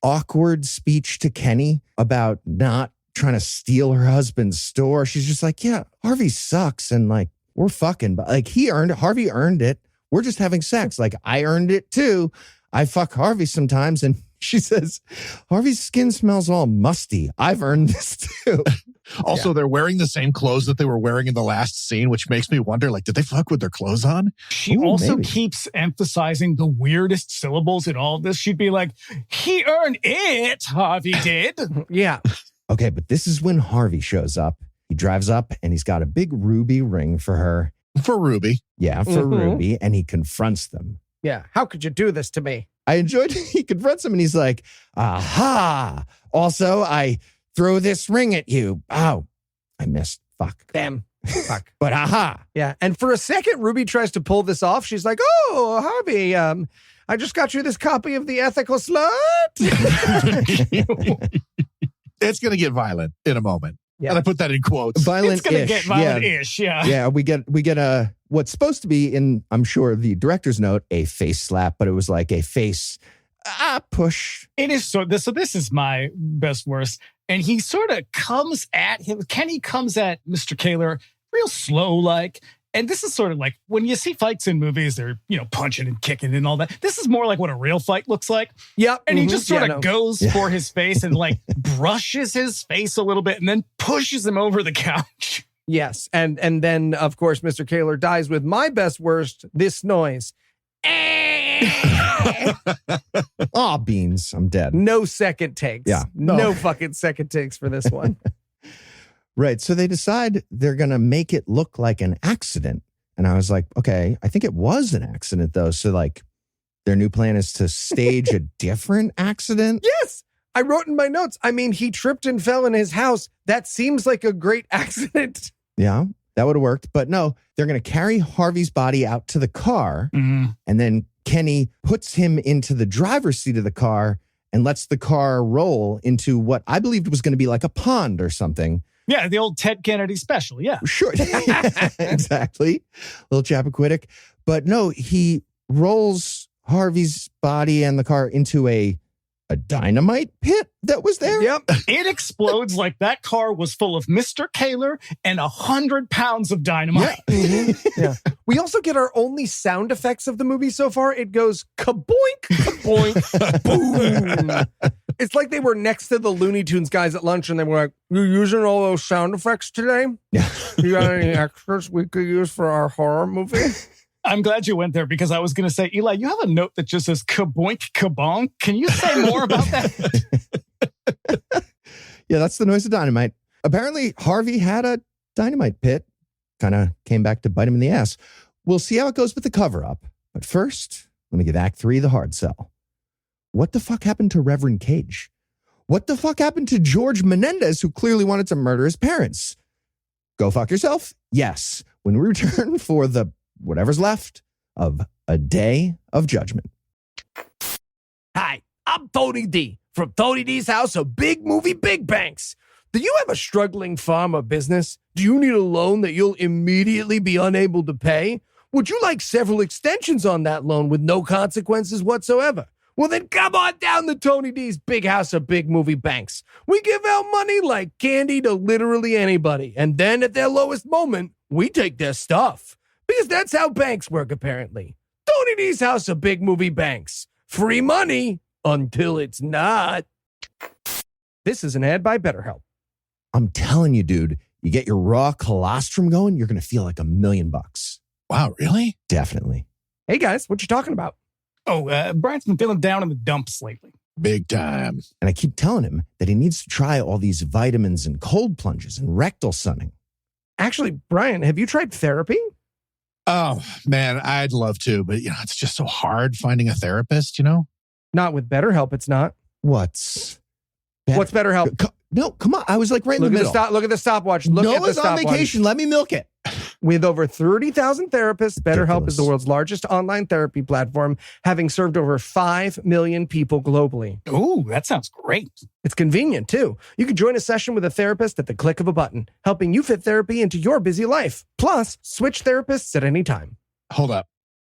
awkward speech to Kenny about not trying to steal her husband's store. She's just like, yeah, Harvey sucks. And we're fucking, but Harvey earned it. We're just having sex. I earned it too. I fuck Harvey sometimes. And she says, Harvey's skin smells all musty. I've earned this too. Also, they're wearing the same clothes that they were wearing in the last scene, which makes me wonder, did they fuck with their clothes on? She also keeps emphasizing the weirdest syllables in all of this. She'd be like, he earned it, Harvey did. Yeah. Okay, but this is when Harvey shows up. He drives up and he's got a big ruby ring for her. For Ruby. Yeah, for Mhm. Ruby. And he confronts them. Yeah. How could you do this to me? I enjoyed he confronts him and he's like, aha. Also, I throw this ring at you. Oh, I missed. Fuck. Damn. Fuck. But aha. Yeah. And for a second, Ruby tries to pull this off. She's like, oh, Harvey, I just got you this copy of The Ethical Slut. It's going to get violent in a moment. Yeah. And I put that in quotes. It's going to get Violent-ish. violent-ish, yeah. Yeah, we get a what's supposed to be in, I'm sure, the director's note, a face slap, but it was like a face push. It is so this is my best worst. And he sort of comes at him. Kenny comes at Mr. Kaylor real slow like. And this is sort of like when you see fights in movies, they're, punching and kicking and all that. This is more like what a real fight looks like. Yep. And he just sort of no. goes for his face and like brushes his face a little bit and then pushes him over the couch. Yes. And then, of course, Mr. Kaylor dies with my best worst, this noise. Aw, beans. I'm dead. No second takes. Yeah. No fucking second takes for this one. Right. So they decide they're going to make it look like an accident. And I was like, okay, I think it was an accident though. So like their new plan is to stage a different accident. Yes. I wrote in my notes. I mean, he tripped and fell in his house. That seems like a great accident. Yeah, that would have worked. But no, they're going to carry Harvey's body out to the car. Mm-hmm. And then Kenny puts him into the driver's seat of the car and lets the car roll into what I believed was going to be like a pond or something. Yeah, the old Ted Kennedy special. Yeah. Sure. Exactly. Little Chappaquiddick. But no, he rolls Harvey's body and the car into a dynamite pit that was there. Yep. It explodes like that car was full of Mr. Kaylor and 100 pounds of dynamite. Yeah. We also get our only sound effects of the movie so far. It goes kaboink, kaboink, boom. It's like they were next to the Looney Tunes guys at lunch and they were like, "You using all those sound effects today? Yeah. You got any extras we could use for our horror movie?" I'm glad you went there because I was going to say, Eli, you have a note that just says kaboink, kabonk. Can you say more about that? Yeah, that's the noise of dynamite. Apparently, Harvey had a dynamite pit. Kind of came back to bite him in the ass. We'll see how it goes with the cover-up. But first, let me give Act 3 the hard sell. What the fuck happened to Reverend Cage? What the fuck happened to George Menendez, who clearly wanted to murder his parents? Go fuck yourself? Yes. When we return for the whatever's left of A Day of Judgment. Hi, I'm Tony D from Tony D's House of Big Movie Big Banks. Do you have a struggling farm or business? Do you need a loan that you'll immediately be unable to pay? Would you like several extensions on that loan with no consequences whatsoever? Well, then come on down to Tony D's Big House of Big Movie Banks. We give out money like candy to literally anybody. And then at their lowest moment, we take their stuff. Because that's how banks work, apparently. Tony D's House of Big Movie Banks. Free money until it's not. This is an ad by BetterHelp. I'm telling you, dude, you get your raw colostrum going, you're going to feel like $1,000,000. Wow, really? Definitely. Hey, guys, what you talking about? Oh, Brian's been feeling down in the dumps lately. Big time. And I keep telling him that he needs to try all these vitamins and cold plunges and rectal sunning. Actually, Brian, have you tried therapy? Oh, man, I'd love to, but it's just so hard finding a therapist, Not with BetterHelp, it's not. What's BetterHelp? No, come on. I was like right in the middle. Look at the stopwatch. Look at the Noah's on stopwatch. vacation. Let me milk it. With over 30,000 therapists, BetterHelp Ridiculous. is the world's largest online therapy platform, having served over 5 million people globally. Oh, that sounds great. It's convenient, too. You can join a session with a therapist at the click of a button, helping you fit therapy into your busy life. Plus, switch therapists at any time. Hold up.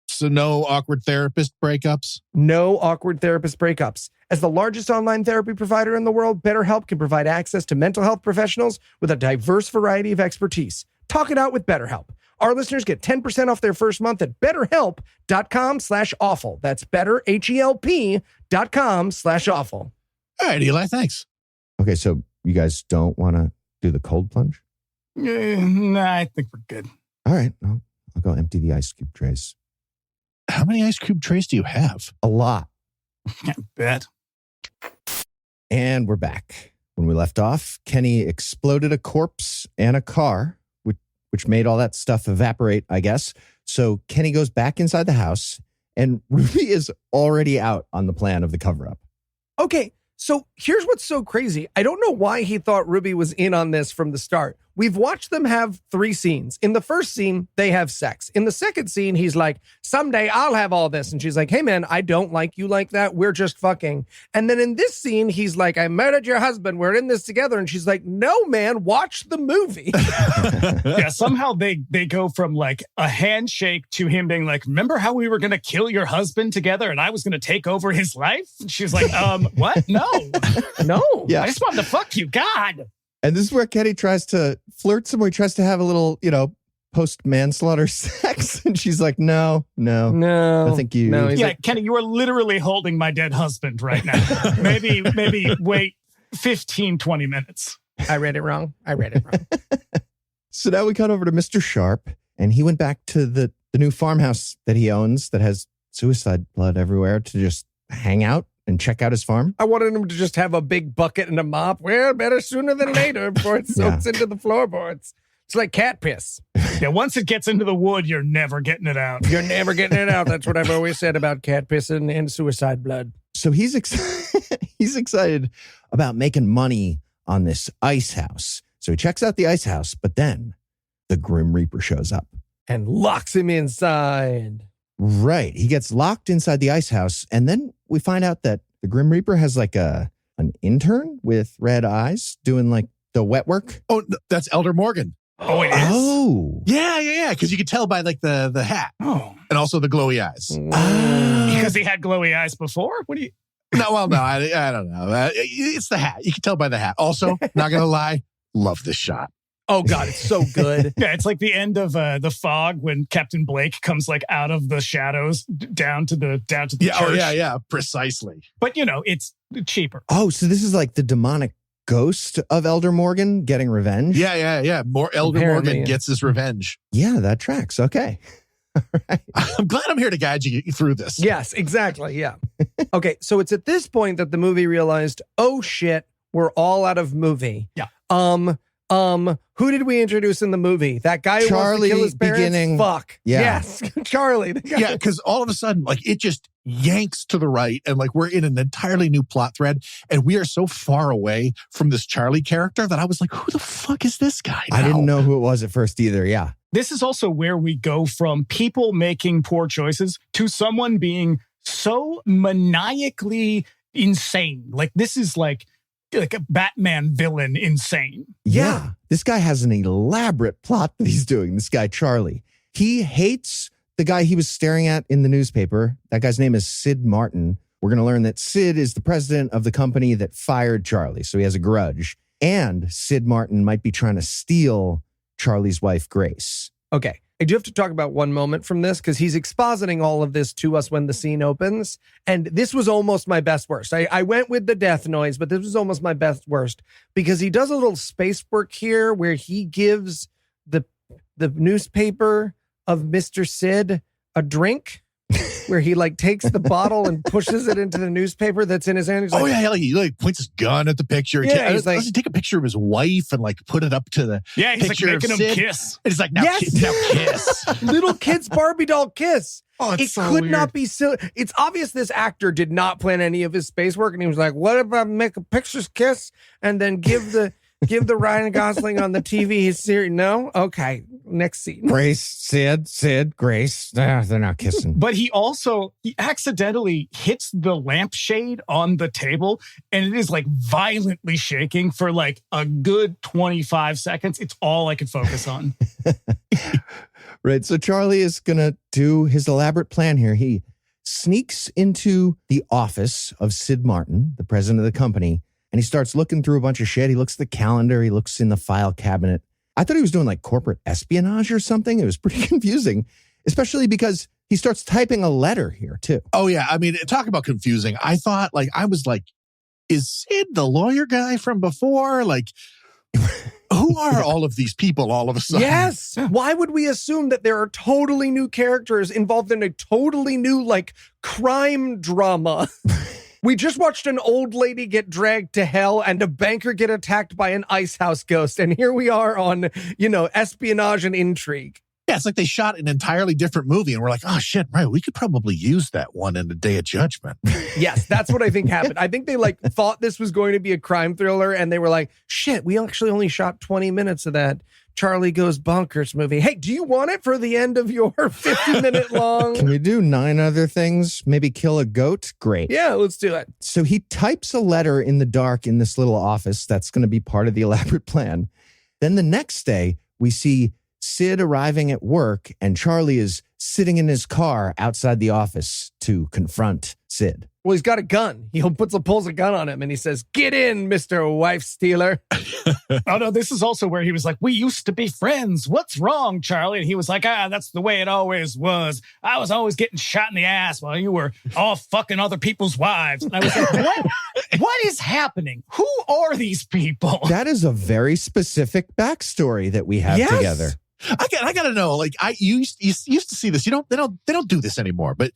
So no awkward therapist breakups? No awkward therapist breakups. As the largest online therapy provider in the world, BetterHelp can provide access to mental health professionals with a diverse variety of expertise. Talk it out with BetterHelp. Our listeners get 10% off their first month at betterhelp.com/awful. That's betterhelp.com/awful. All right, Eli, thanks. Okay, so you guys don't want to do the cold plunge? Nah, I think we're good. All right, I'll go empty the ice cube trays. How many ice cube trays do you have? A lot. I bet. And we're back. When we left off, Kenny exploded a corpse and a car, which made all that stuff evaporate, I guess. So Kenny goes back inside the house, and Ruby is already out on the plan of the cover-up. Okay, so here's what's so crazy. I don't know why he thought Ruby was in on this from the start. We've watched them have 3 scenes. In the first scene, they have sex. In the second scene, he's like, someday I'll have all this. And she's like, hey, man, I don't like you like that. We're just fucking. And then in this scene, he's like, I murdered your husband. We're in this together. And she's like, no, man, watch the movie. Yeah, somehow they go from like a handshake to him being like, remember how we were going to kill your husband together and I was going to take over his life? And she's like, what? No. No. Yeah. I just wanted to fuck you. God. And this is where Kenny tries to flirt some more. He tries to have a little, post-manslaughter sex. And she's like, no. I think you... No, Yeah, like, Kenny, you are literally holding my dead husband right now. maybe wait 15, 20 minutes. I read it wrong. So now we cut over to Mr. Sharp, and he went back to the new farmhouse that he owns that has suicide blood everywhere to just hang out and check out his farm. I wanted him to just have a big bucket and a mop. Well, better sooner than later before it soaks into the floorboards. It's like cat piss. Yeah, once it gets into the wood, you're never getting it out. You're never getting it out. That's what I've always said about cat piss and suicide blood. So he's he's excited about making money on this ice house. So he checks out the ice house, but then the Grim Reaper shows up. And locks him inside. Right. He gets locked inside the ice house, and then we find out that the Grim Reaper has like an intern with red eyes doing like the wet work. Oh, that's Elder Morgan. Oh, it is? Oh. Yeah. Because you could tell by like the hat. Oh. And also the glowy eyes. Because he had glowy eyes before? What do you... No, I don't know. It's the hat. You can tell by the hat. Also, not going to lie, love this shot. Oh, God, it's so good. Yeah, it's like the end of The Fog when Captain Blake comes like out of the shadows down to the church. Yeah, precisely. But, it's cheaper. Oh, so this is like the demonic ghost of Elder Morgan getting revenge? Yeah. More Elder Apparently, Morgan gets his revenge. Yeah, that tracks. Okay. All right. I'm glad I'm here to guide you through this. Yes, exactly. Yeah. Okay, so it's at this point that the movie realized, oh, shit, we're all out of movie. Yeah. Who did we introduce in the movie? That guy who wants to kill his parents? beginning. Fuck. Yeah. Yes. Charlie. The guy. Yeah, because all of a sudden, like, it just yanks to the right, and like we're in an entirely new plot thread, and we are so far away from this Charlie character that I was like, who the fuck is this guy now? I didn't know who it was at first either. Yeah. This is also where we go from people making poor choices to someone being so maniacally insane. Like, this is like a Batman villain insane. Yeah. This guy has an elaborate plot that he's doing. This guy, Charlie. He hates the guy he was staring at in the newspaper. That guy's name is Sid Martin. We're going to learn that Sid is the president of the company that fired Charlie. So he has a grudge. And Sid Martin might be trying to steal Charlie's wife, Grace. Okay. I do have to talk about one moment from this because he's expositing all of this to us when the scene opens. And this was almost my best worst. I went with the death noise, but this was almost my best worst because he does a little space work here where he gives the newspaper of Mr. Sid a drink where he like takes the bottle and pushes it into the newspaper that's in his hand. He's like, he like points his gun at the picture. Yeah, he's like, does he take a picture of his wife and like put it up to the Yeah, he's like picture making of him Sid? kiss. And he's like, now kiss. little kids Barbie doll kiss. Oh, it's it so could weird. not be silly. It's obvious this actor did not plan any of his space work, and he was like, "What if I make a pictures kiss and then give the Ryan Gosling on the TV his series?" No, okay. Next scene. Grace, Sid, Grace. They're not kissing. But he accidentally hits the lampshade on the table, and it is like violently shaking for like a good 25 seconds. It's all I could focus on. Right. So Charlie is going to do his elaborate plan here. He sneaks into the office of Sid Martin, the president of the company, and he starts looking through a bunch of shit. He looks at the calendar. He looks in the file cabinet. I thought he was doing like corporate espionage or something. It was pretty confusing, especially because he starts typing a letter here too. Oh, yeah. I mean, talk about confusing. I was like, is Sid the lawyer guy from before? Like, who are all of these people all of a sudden? Yes. Why would we assume that there are totally new characters involved in a totally new like crime drama? We just watched an old lady get dragged to hell and a banker get attacked by an ice house ghost. And here we are on, espionage and intrigue. Yeah, it's like they shot an entirely different movie and we're like, oh shit, right, we could probably use that one in the Day of Judgment. Yes, that's what I think happened. I think they thought this was going to be a crime thriller and they were like, shit, we actually only shot 20 minutes of that Charlie Goes Bonkers movie. Hey, do you want it for the end of your 50-minute long? Can we do 9 other things? Maybe kill a goat? Great. Yeah, let's do it. So he types a letter in the dark in this little office that's going to be part of the elaborate plan. Then the next day, we see Sid arriving at work and Charlie is sitting in his car outside the office to confront Sid. Well, he's got a gun. He pulls a gun on him and he says, "Get in, Mr. Wife Stealer." Oh, no, this is also where he was like, "We used to be friends. What's wrong, Charlie?" And he was like, "That's the way it always was. I was always getting shot in the ass while you were all fucking other people's wives." And I was like, what is happening? Who are these people? That is a very specific backstory that we have together. I gotta know. Like you used to see this. They don't do this anymore. But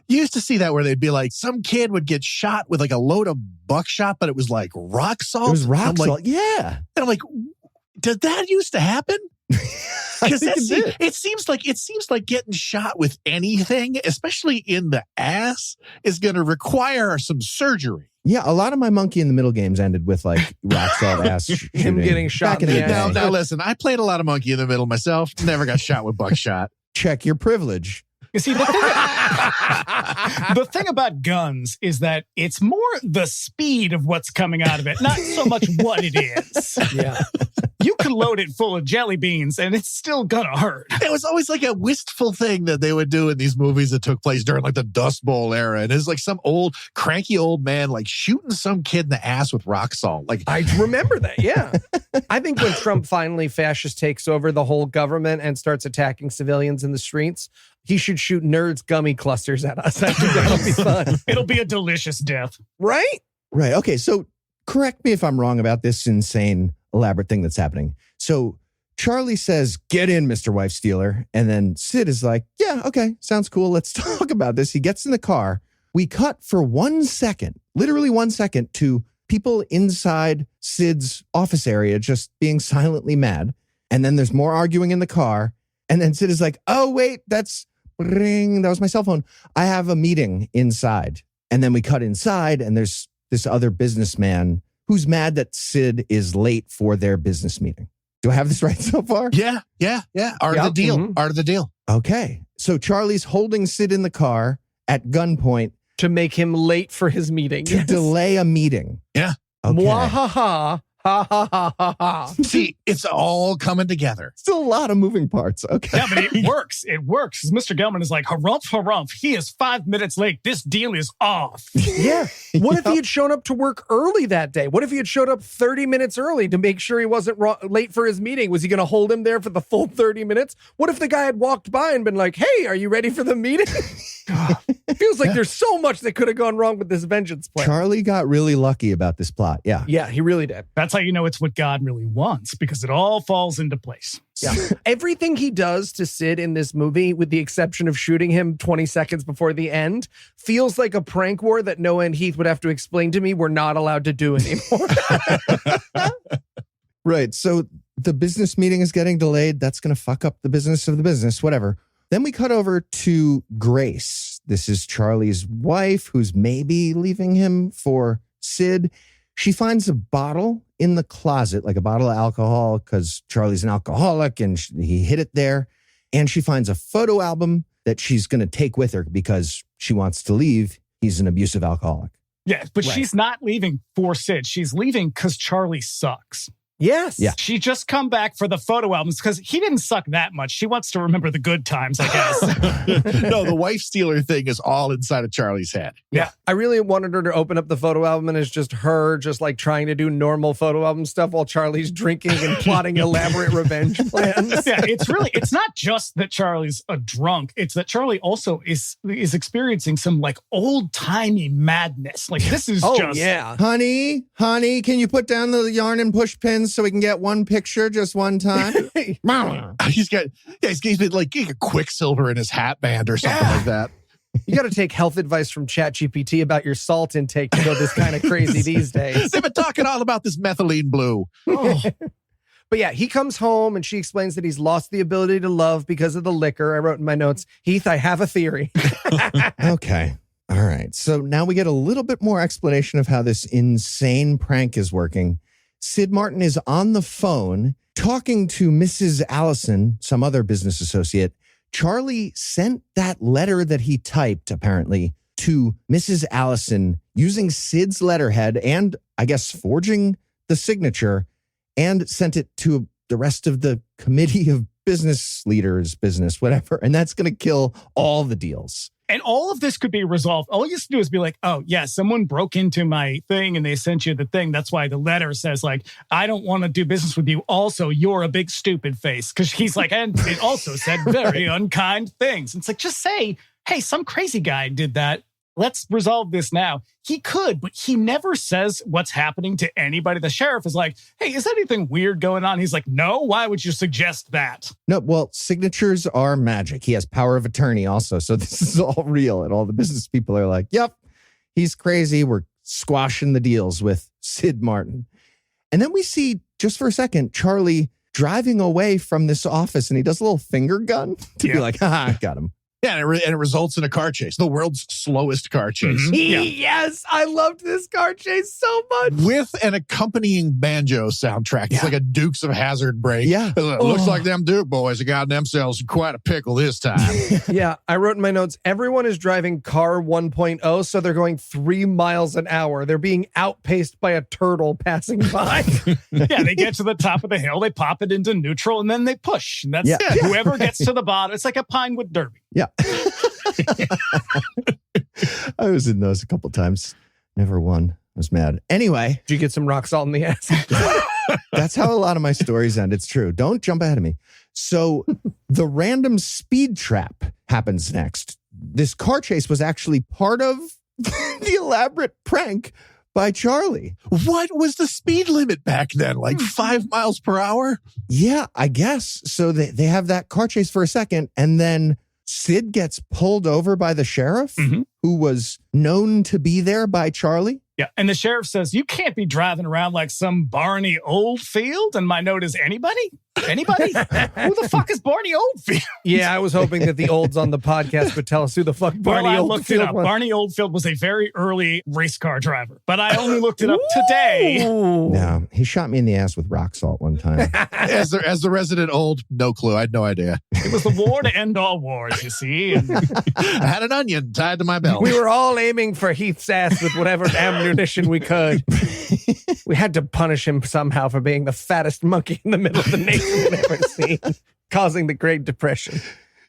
you used to see that where they'd be like, some kid would get shot with like a load of buckshot, but it was like rock salt. It was rock salt. Like, yeah. And I'm like, did that used to happen? Because it seems like getting shot with anything, especially in the ass, is going to require some surgery. Yeah, a lot of my monkey in the middle games ended with like rock salt ass shooting. Him getting shot in the ass. Now listen, I played a lot of monkey in the middle myself. Never got shot with buckshot. Check your privilege. You see, the thing about guns is that it's more the speed of what's coming out of it, not so much what it is. Yeah. You can load it full of jelly beans and it's still gonna hurt. It was always like a wistful thing that they would do in these movies that took place during like the Dust Bowl era. And it's like some old, cranky old man like shooting some kid in the ass with rock salt. Like I remember that, yeah. I think when Trump finally fascist takes over the whole government and starts attacking civilians in the streets, he should shoot nerds gummy clusters at us. I think that'll be fun. It'll be a delicious death. Right? Right. Okay. So correct me if I'm wrong about this insane, elaborate thing that's happening. So Charlie says, "Get in, Mr. Wife Stealer." And then Sid is like, "Yeah, okay. Sounds cool. Let's talk about this." He gets in the car. We cut for 1 second, literally 1 second, to people inside Sid's office area just being silently mad. And then there's more arguing in the car. And then Sid is like, "Oh, wait, that was my cell phone. I have a meeting inside." And then we cut inside and there's this other businessman who's mad that Sid is late for their business meeting. Do I have this right so far? Yeah. Art of the deal. Mm-hmm. Art of the deal. Okay. So Charlie's holding Sid in the car at gunpoint To make him late for his meeting. to delay a meeting. Yeah. Okay. Mwahaha. Ha ha ha ha ha. See, it's all coming together. Still a lot of moving parts. Okay. Yeah, but it works. It works. Mr. Gelman is like, harumph. He is 5 minutes late. This deal is off. Yeah. What if he had shown up to work early that day? What if he had showed up 30 minutes early to make sure he wasn't late for his meeting? Was he going to hold him there for the full 30 minutes? What if the guy had walked by and been like, "Hey, are you ready for the meeting?" It feels like there's so much that could have gone wrong with this vengeance plan. Charlie got really lucky about this plot. Yeah. Yeah, he really did. That's how you know it's what God really wants, because it all falls into place. Yeah. Everything he does to Sid in this movie, with the exception of shooting him 20 seconds before the end, feels like a prank war that Noah and Heath would have to explain to me we're not allowed to do anymore. Right. So the business meeting is getting delayed. That's going to fuck up the business of the business, whatever. Then we cut over to Grace. This is Charlie's wife who's maybe leaving him for Sid. She finds a bottle in the closet, like a bottle of alcohol, because Charlie's an alcoholic and he hid it there. And she finds a photo album that she's going to take with her because she wants to leave. He's an abusive alcoholic. Yeah, but Right. she's not leaving for Sid. She's leaving because Charlie sucks. Yes. Yeah. She just come back for the photo albums because he didn't suck that much. She wants to remember the good times, I guess. No, the wife stealer thing is all inside of Charlie's head. Yeah. I really wanted her to open up the photo album and it's just her just like trying to do normal photo album stuff while Charlie's drinking and plotting elaborate revenge plans. Yeah, it's not just that Charlie's a drunk. It's that Charlie also is experiencing some like old timey madness. Like this is just yeah. Honey, can you put down the yarn and push pins so we can get one picture just one time? He's been like a Quicksilver in his hat band or something like that. You got to take health advice from ChatGPT about your salt intake to go this kind of crazy these days. They've been talking all about this methylene blue. Oh. But yeah, he comes home and she explains that he's lost the ability to love because of the liquor. I wrote in my notes, Heath, I have a theory. Okay. All right. So now we get a little bit more explanation of how this insane prank is working. Sid Martin is on the phone talking to Mrs. Allison, some other business associate. Charlie sent that letter that he typed, apparently, to Mrs. Allison using Sid's letterhead and, I guess, forging the signature, and sent it to the rest of the committee of business leaders, whatever. And that's going to kill all the deals. And all of this could be resolved. All you have to do is be like, oh, yeah, someone broke into my thing and they sent you the thing. That's why the letter says, like, I don't want to do business with you. Also, you're a big stupid face. Because he's like, and it also said very unkind things. It's like, just say, hey, some crazy guy did that. Let's resolve this now. He could, but he never says what's happening to anybody. The sheriff is like, hey, is anything weird going on? He's like, no, why would you suggest that? No, well, signatures are magic. He has power of attorney also. So this is all real. And all the business people are like, yep, he's crazy. We're squashing the deals with Sid Martin. And then we see, just for a second, Charlie driving away from this office, and he does a little finger gun to be like, haha, got him. Yeah, and it results in a car chase, the world's slowest car chase. Mm-hmm. Yeah. Yes, I loved this car chase so much. With an accompanying banjo soundtrack. It's like a Dukes of Hazzard break. Yeah. It looks like them Duke boys have gotten themselves quite a pickle this time. Yeah, I wrote in my notes, everyone is driving car 1.0, so they're going 3 miles an hour. They're being outpaced by a turtle passing by. Yeah, they get to the top of the hill, they pop it into neutral, and then they push. And that's it. Whoever gets to the bottom, it's like a Pinewood Derby. Yeah. I was in those a couple times. Never won. I was mad. Anyway. Did you get some rock salt in the ass? That's how a lot of my stories end. It's true. Don't jump ahead of me. So the random speed trap happens next. This car chase was actually part of the elaborate prank by Charlie. What was the speed limit back then? Like 5 miles per hour? Yeah, I guess. So they have that car chase for a second, and then Sid gets pulled over by the sheriff, who was known to be there by Charlie. Yeah, and the sheriff says, you can't be driving around like some Barney Oldfield. And my note is, anybody? Anybody? Who the fuck is Barney Oldfield? Yeah, I was hoping that the olds on the podcast would tell us who the fuck Barney Oldfield was. Barney Oldfield was a very early race car driver, but I only looked it up today. No, he shot me in the ass with rock salt one time. As the resident old, no clue. I had no idea. It was the war to end all wars, you see. And I had an onion tied to my belt. We were all aiming for Heath's ass with whatever ammunition we could. We had to punish him somehow for being the fattest monkey in the middle of the nation we've ever seen, causing the Great Depression.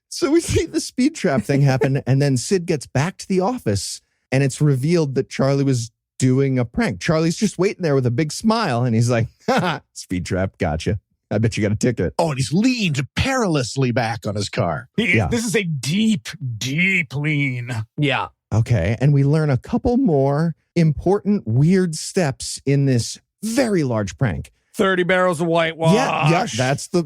So we see the speed trap thing happen, and then Sid gets back to the office, and it's revealed that Charlie was doing a prank. Charlie's just waiting there with a big smile, and he's like, haha, speed trap, gotcha. I bet you got a ticket. Oh, and he's leaned perilously back on his car. This is a deep, deep lean. Yeah. Okay, and we learn a couple more important, weird steps in this very large prank. 30 barrels of whitewash. Yeah, that's the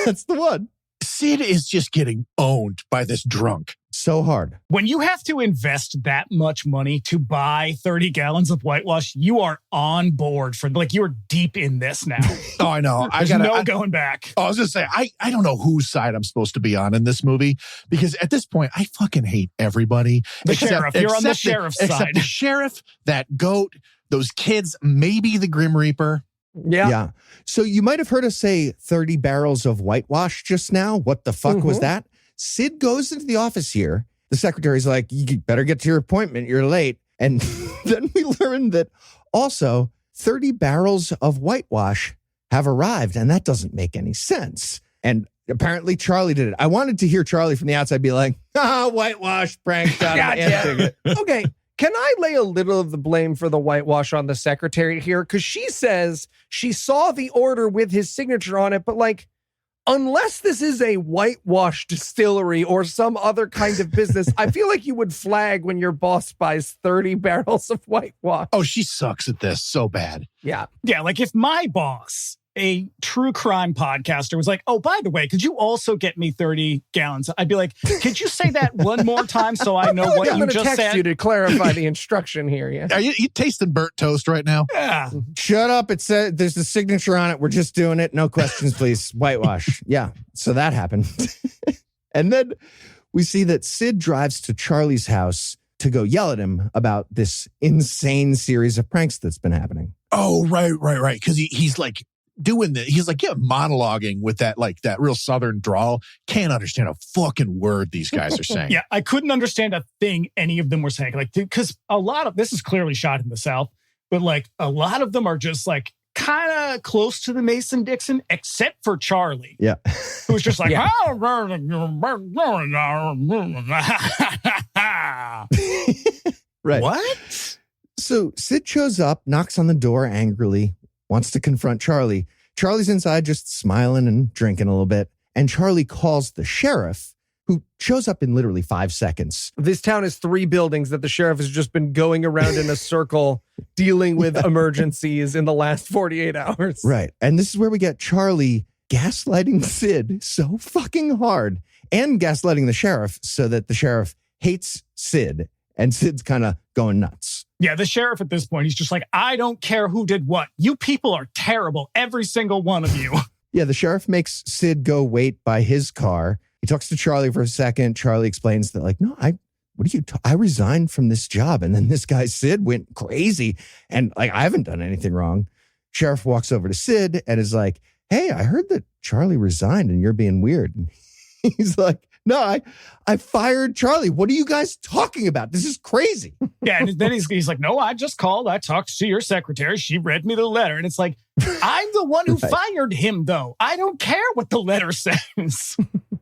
that's the one. Sid is just getting owned by this drunk. So hard. When you have to invest that much money to buy 30 gallons of whitewash, you are on board for, like, you're deep in this now. Oh, I know. There's going back. I was going to say, I don't know whose side I'm supposed to be on in this movie, because at this point, I fucking hate everybody. Sheriff. You're on the sheriff's side. Except the sheriff, that goat, those kids, maybe the Grim Reaper. Yeah. So you might have heard us say 30 barrels of whitewash just now. What the fuck was that? Sid goes into the office here. The secretary's like, you better get to your appointment. You're late. And then we learn that also 30 barrels of whitewash have arrived. And that doesn't make any sense. And apparently Charlie did it. I wanted to hear Charlie from the outside be like, whitewash prank. Gotcha. Okay. Can I lay a little of the blame for the whitewash on the secretary here? Because she says she saw the order with his signature on it, but like, unless this is a whitewash distillery or some other kind of business, I feel like you would flag when your boss buys 30 barrels of whitewash. Oh, she sucks at this so bad. Yeah. Yeah, like if my boss a true crime podcaster was like, oh, by the way, could you also get me 30 gallons? I'd be like, could you say that one more time so I know what you just text said? You to clarify the instruction here. Yeah. Are you tasting burnt toast right now? Yeah. Shut up. It said there's the signature on it. We're just doing it. No questions, please. Whitewash. Yeah. So that happened. And then we see that Sid drives to Charlie's house to go yell at him about this insane series of pranks that's been happening. Oh, right. Because he's like doing this. He's like, monologuing with that real Southern drawl. Can't understand a fucking word these guys are saying. Yeah, I couldn't understand a thing any of them were saying. Like, because a lot of this is clearly shot in the South, but like a lot of them are just like kind of close to the Mason-Dixon, except for Charlie. Yeah. Who was just like, Right. What? So Sid shows up, knocks on the door angrily, wants to confront Charlie. Charlie's inside just smiling and drinking a little bit. And Charlie calls the sheriff, who shows up in literally 5 seconds. This town has 3 buildings that the sheriff has just been going around in a circle dealing with emergencies in the last 48 hours. Right. And this is where we get Charlie gaslighting Sid so fucking hard and gaslighting the sheriff so that the sheriff hates Sid and Sid's kind of going nuts. Yeah, the sheriff at this point, he's just like, I don't care who did what. You people are terrible, every single one of you. Yeah, the sheriff makes Sid go wait by his car. He talks to Charlie for a second. Charlie explains that, like, no, I resigned from this job. And then this guy, Sid, went crazy. And like, I haven't done anything wrong. Sheriff walks over to Sid and is like, hey, I heard that Charlie resigned and you're being weird. And he's like, no, I fired Charlie. What are you guys talking about? This is crazy. Yeah, and then he's like, no, I just called. I talked to your secretary. She read me the letter. And it's like, I'm the one who fired him, though. I don't care what the letter says.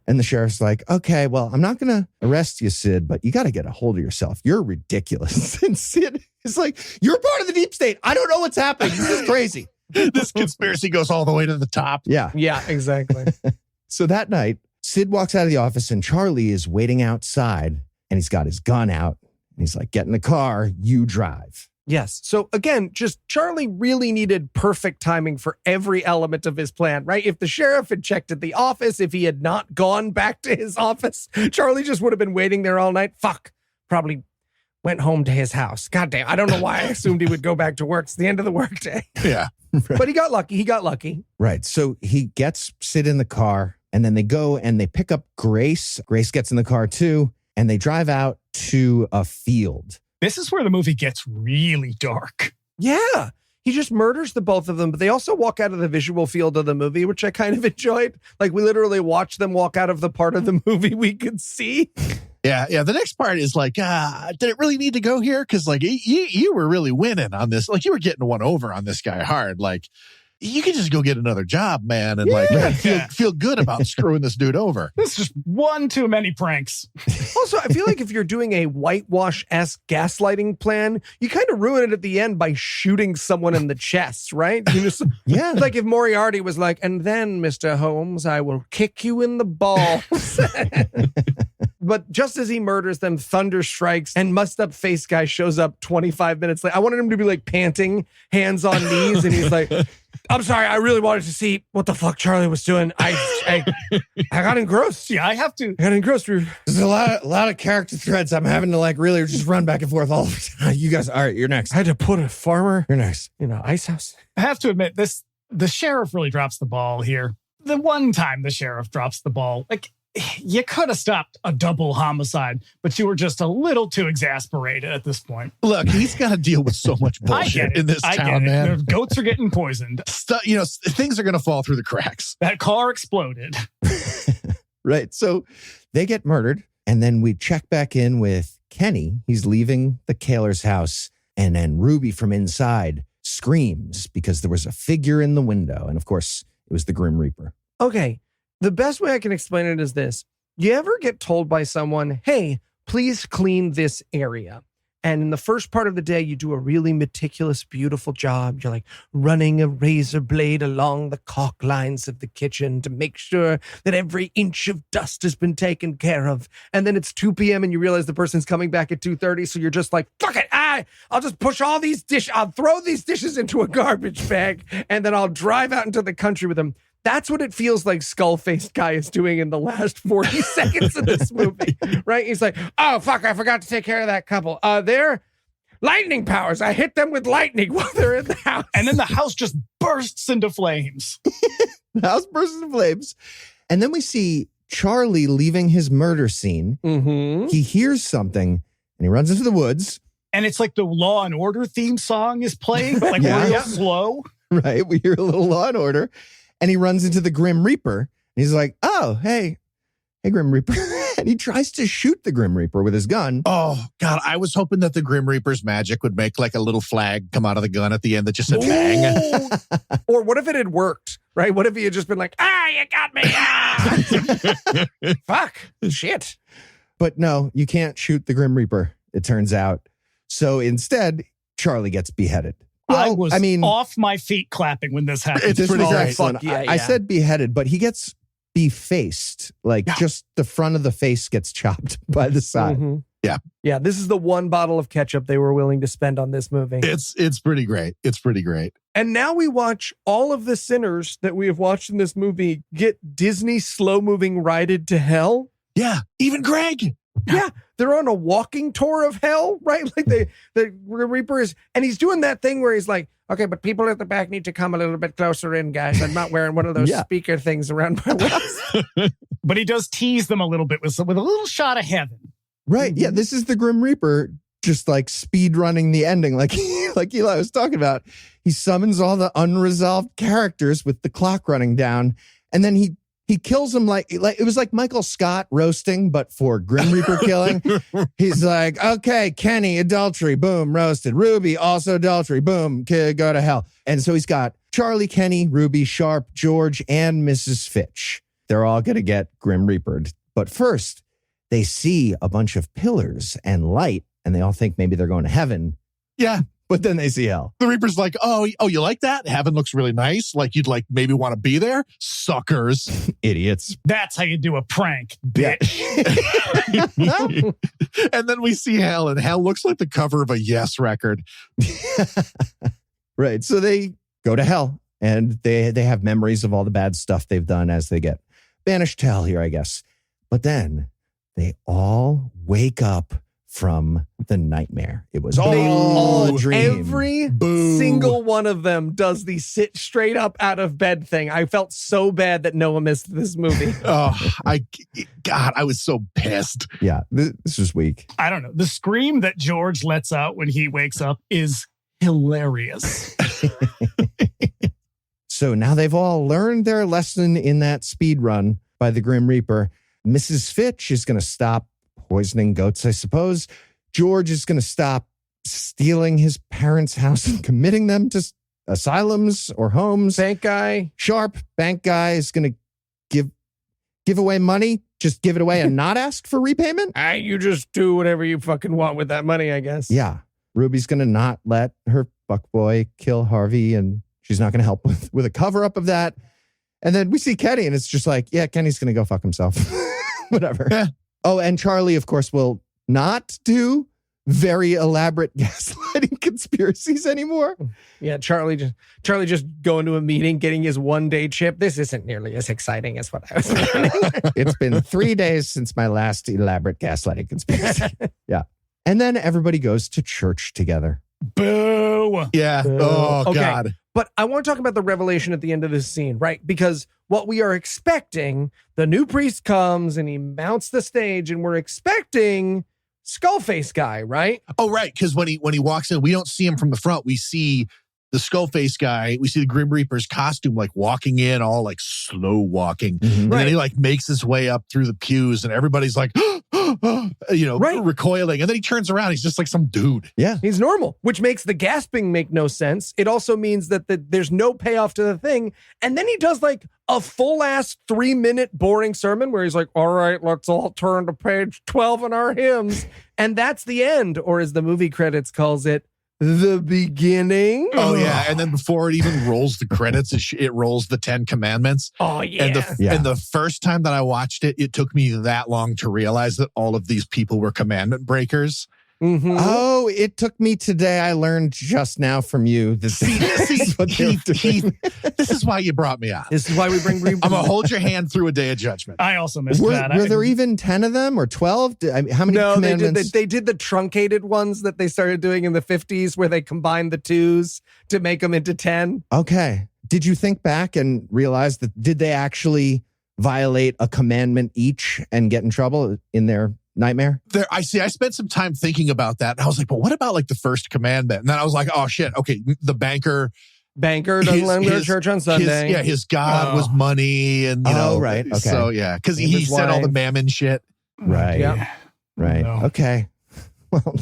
And the sheriff's like, okay, well, I'm not going to arrest you, Sid, but you got to get a hold of yourself. You're ridiculous. And Sid is like, you're part of the deep state. I don't know what's happening. This is crazy. This conspiracy goes all the way to the top. Yeah. Yeah, exactly. So that night, Sid walks out of the office and Charlie is waiting outside and he's got his gun out. And he's like, get in the car, you drive. Yes. So again, just Charlie really needed perfect timing for every element of his plan, right? If the sheriff had checked at the office, if he had not gone back to his office, Charlie just would have been waiting there all night. Fuck. Probably went home to his house. God damn. I don't know why I assumed he would go back to work. It's the end of the workday. Yeah. But he got lucky. Right. So he gets Sid in the car and then they go and they pick up Grace. Grace gets in the car too. And they drive out to a field. This is where the movie gets really dark. Yeah. He just murders the both of them, but they also walk out of the visual field of the movie, which I kind of enjoyed. Like, we literally watched them walk out of the part of the movie we could see. Yeah. The next part is like, did it really need to go here? Because like you were really winning on this. Like you were getting one over on this guy hard. Like you could just go get another job, man, and feel good about screwing this dude over. This is just one too many pranks. Also, I feel like if you're doing a whitewash-esque gaslighting plan, you kind of ruin it at the end by shooting someone in the chest, right? You just, Yeah. Like if Moriarty was like, and then, Mr. Holmes, I will kick you in the balls. But just as he murders them, thunder strikes and mussed up face guy shows up 25 minutes later. I wanted him to be like panting, hands on knees, and he's like, I'm sorry, I really wanted to see what the fuck Charlie was doing. I got engrossed. Yeah, I got engrossed. There's a lot of character threads. I'm having to like really just run back and forth all the time. You guys, all right, you're next. I had to put a farmer You're next. in an ice house. I have to admit, the sheriff really drops the ball here. The one time the sheriff drops the ball, like, you could have stopped a double homicide, but you were just a little too exasperated at this point. Look, he's got to deal with so much bullshit in this town, man. The goats are getting poisoned. Things are going to fall through the cracks. That car exploded. Right. So they get murdered. And then we check back in with Kenny. He's leaving the Kaylor's house. And then Ruby from inside screams because there was a figure in the window. And of course, it was the Grim Reaper. Okay. The best way I can explain it is this. You ever get told by someone, hey, please clean this area? And in the first part of the day, you do a really meticulous, beautiful job. You're like running a razor blade along the caulk lines of the kitchen to make sure that every inch of dust has been taken care of. And then it's 2 p.m. and you realize the person's coming back at 2:30. So you're just like, fuck it. I'll just push all these dishes. I'll throw these dishes into a garbage bag, and then I'll drive out into the country with them. That's what it feels like Skull-Faced Guy is doing in the last 40 seconds of this movie, right? He's like, oh, fuck, I forgot to take care of that couple. They're lightning powers. I hit them with lightning while they're in the house. And then the house just bursts into flames. The house bursts into flames. And then we see Charlie leaving his murder scene. Mm-hmm. He hears something and he runs into the woods. And it's like the Law and Order theme song is playing, but like Yeah. real slow. Right? We hear a little Law and Order. And he runs into the Grim Reaper. And he's like, oh, hey, Grim Reaper. And he tries to shoot the Grim Reaper with his gun. Oh, God. I was hoping that the Grim Reaper's magic would make like a little flag come out of the gun at the end that just said bang. Or what if it had worked, right? What if he had just been like, you got me. Fuck. Shit. But no, you can't shoot the Grim Reaper, it turns out. So instead, Charlie gets beheaded. I was off my feet clapping when this happened. It's pretty great. Fuck yeah, I said beheaded, but he gets defaced. Like just the front of the face gets chopped by the side. Mm-hmm. Yeah. Yeah, this is the one bottle of ketchup they were willing to spend on this movie. It's pretty great. It's pretty great. And now we watch all of the sinners that we have watched in this movie get Disney slow-moving righted to hell. Yeah. Even Greg. Yeah, they're on a walking tour of hell, right? Like the Reaper is, and he's doing that thing where he's like, okay, but people at the back need to come a little bit closer in, guys. I'm not wearing one of those speaker things around my waist. But he does tease them a little bit with a little shot of heaven. Right. Yeah, this is the Grim Reaper just like speed running the ending, like Eli was talking about. He summons all the unresolved characters with the clock running down, and then he kills him like it was like Michael Scott roasting, but for Grim Reaper killing. He's like, okay, Kenny, adultery, boom, roasted. Ruby, also adultery, boom, kid, go to hell. And so he's got Charlie, Kenny, Ruby, Sharp, George, and Mrs. Fitch. They're all going to get Grim Reapered. But first, they see a bunch of pillars and light, and they all think maybe they're going to heaven. Yeah. But then they see hell. The Reaper's like, oh, you like that? Heaven looks really nice. Like you'd like maybe want to be there? Suckers. Idiots. That's how you do a prank, bitch. And then we see hell, and hell looks like the cover of a Yes record. Right. So they go to hell, and they have memories of all the bad stuff they've done as they get banished to hell here, I guess. But then they all wake up from the nightmare. It was all a dream. Every single one of them does the sit straight up out of bed thing. I felt so bad that Noah missed this movie. I was so pissed. Yeah, this was weak. I don't know. The scream that George lets out when he wakes up is hilarious. So now they've all learned their lesson in that speed run by the Grim Reaper. Mrs. Fitch is going to stop poisoning goats, I suppose. George is going to stop stealing his parents' house and committing them to asylums or homes. Bank guy. Sharp, bank guy, is going to give away money, just give it away and not ask for repayment. You just do whatever you fucking want with that money, I guess. Yeah. Ruby's going to not let her fuckboy kill Harvey, and she's not going to help with a cover-up of that. And then we see Kenny, and it's just like, yeah, Kenny's going to go fuck himself. Whatever. Yeah. Oh, and Charlie, of course, will not do very elaborate gaslighting conspiracies anymore. Yeah, Charlie just going to a meeting, getting his one-day chip. This isn't nearly as exciting as what I was planning. It's been 3 days since my last elaborate gaslighting conspiracy. Yeah. And then everybody goes to church together. Boo. Yeah. Oh, Okay. God. But I want to talk about the revelation at the end of this scene, right? Because what we are expecting, the new priest comes and he mounts the stage, and we're expecting Skull-Face Guy, right? Oh, right. Because when he walks in, we don't see him from the front. We see the Skull-Face Guy. We see the Grim Reaper's costume like walking in, all like slow walking. Mm-hmm. And then he like makes his way up through the pews, and everybody's like, recoiling. And then he turns around. He's just like some dude. Yeah. He's normal, which makes the gasping make no sense. It also means that there's no payoff to the thing. And then he does like a full ass 3-minute boring sermon where he's like, all right, let's all turn to page 12 in our hymns. And that's the end. Or as the movie credits calls it, the beginning. Oh, yeah. And then before it even rolls the credits, it rolls the 10 Commandments. Oh, yeah. And the first time that I watched it, it took me that long to realize that all of these people were commandment breakers. Mhm. Oh, it took me today. I learned just now from you that that's what they're doing. This is why you brought me on. This is why we bring I'm going to hold your hand through a day of judgment. I also missed Were that. there even 10 of them or 12? How many No, commandments? they did the truncated ones that they started doing in the 50s where they combined the 2s to make them into 10. Okay. Did you think back and realize that did they actually violate a commandment each and get in trouble in their nightmare? I spent some time thinking about that. And I was like, but what about like the first commandment? And then I was like, oh shit. Okay. The banker Doesn't let him go to church on Sunday. His God was money. And, you know, right. Okay. So, yeah. Because he said all the mammon shit. Right. Yep. Right. No. Okay. Well,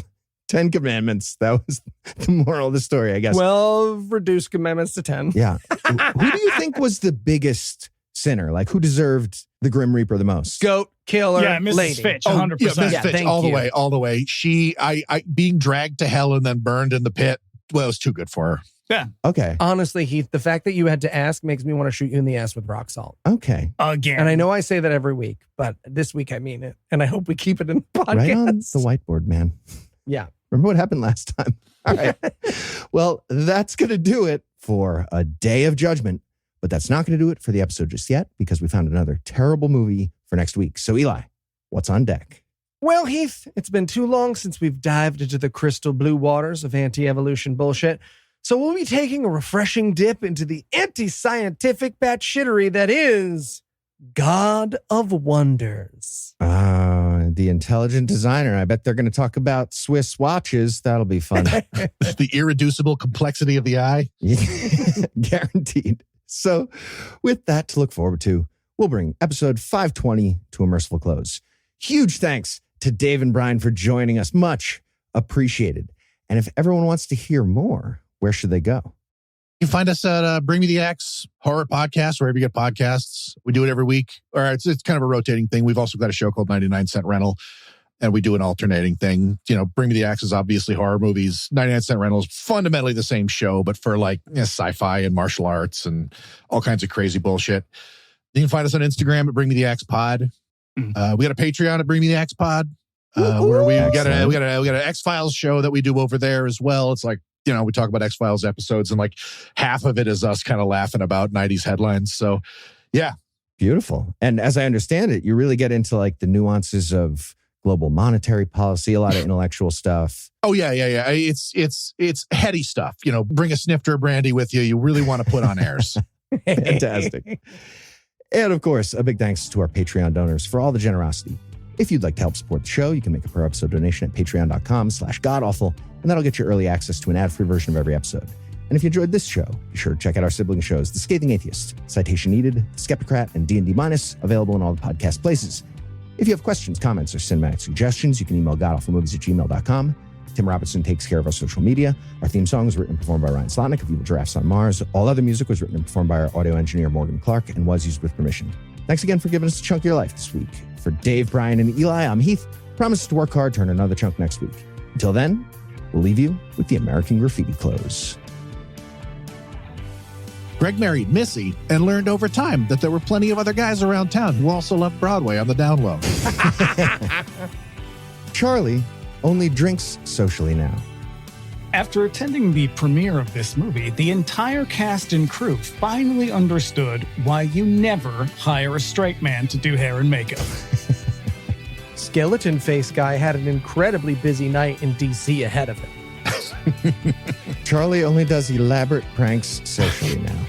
10 commandments. That was the moral of the story, I guess. 12 reduced commandments to 10. Yeah. Who do you think was the biggest sinner? Like, who deserved the Grim Reaper the most? Goat, killer, Yeah, Mrs. lady. Fitch, Oh, 100%. yeah, Miss Yeah, Fitch, thank all the you. way, all the way. I being dragged to hell and then burned in the pit. Well, it was too good for her. Okay. Honestly, Heath, the fact that you had to ask makes me want to shoot you in the ass with rock salt. Okay. Again. And I know I say that every week, but this week I mean it. And I hope we keep it in the podcast. Right on the whiteboard, man. Yeah. Remember what happened last time? All right. Well, that's going to do it for a day of judgment, but that's not going to do it for the episode just yet because we found another terrible movie for next week. So, Eli, what's on deck? Well, Heath, it's been too long since we've dived into the crystal blue waters of anti-evolution bullshit. So we'll be taking a refreshing dip into the anti-scientific batshittery that is God of Wonders. The intelligent designer. I bet they're going to talk about Swiss watches. That'll be fun. The irreducible complexity of the eye. Guaranteed. So with that to look forward to, we'll bring episode 520 to a merciful close. Huge thanks to Dave and Bryan for joining us. Much appreciated. And if everyone wants to hear more, where should they go? You can find us at Bring Me the Axe Horror Podcast, wherever you get podcasts. We do it every week. Or it's kind of a rotating thing. We've also got a show called 99 Cent Rental, and we do an alternating thing. You know, Bring Me the Axe is obviously horror movies. 99 Cent Rental is fundamentally the same show, but for like sci-fi and martial arts and all kinds of crazy bullshit. You can find us on Instagram at Bring Me the Axe Pod. We got a Patreon at Bring Me the Axe Pod, where we got an X-Files show that we do over there as well. It's like, you know, we talk about X-Files episodes and like half of it is us kind of laughing about 90s headlines. So yeah. Beautiful. And as I understand it, you really get into like the nuances of global monetary policy, a lot of intellectual stuff. Oh yeah. It's heady stuff. You know, bring a snifter of brandy with you. You really want to put on airs. Fantastic. And of course, a big thanks to our Patreon donors for all the generosity. If you'd like to help support the show, you can make a per episode donation at patreon.com/godawful, and that'll get you early access to an ad-free version of every episode. And if you enjoyed this show, be sure to check out our sibling shows, The Scathing Atheist, Citation Needed, The Skepticrat, and D&D Minus, available in all the podcast places. If you have questions, comments, or cinematic suggestions, you can email godawfulmovies@gmail.com. Tim Robertson takes care of our social media. Our theme song was written and performed by Ryan Slotnick of Evil Giraffes on Mars. All other music was written and performed by our audio engineer, Morgan Clark, and was used with permission. Thanks again for giving us a chunk of your life this week. For Dave, Bryan, and Eli, I'm Heath. Promise to work hard to earn another chunk next week. Until then, we'll leave you with the American Graffiti close. Greg married Missy and learned over time that there were plenty of other guys around town who also loved Broadway on the down low. Charlie only drinks socially now. After attending the premiere of this movie, the entire cast and crew finally understood why you never hire a straight man to do hair and makeup. Skeleton Face Guy had an incredibly busy night in DC ahead of him. Charlie only does elaborate pranks socially now.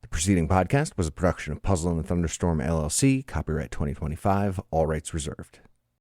The preceding podcast was a production of Puzzle and the Thunderstorm LLC, copyright 2025, all rights reserved.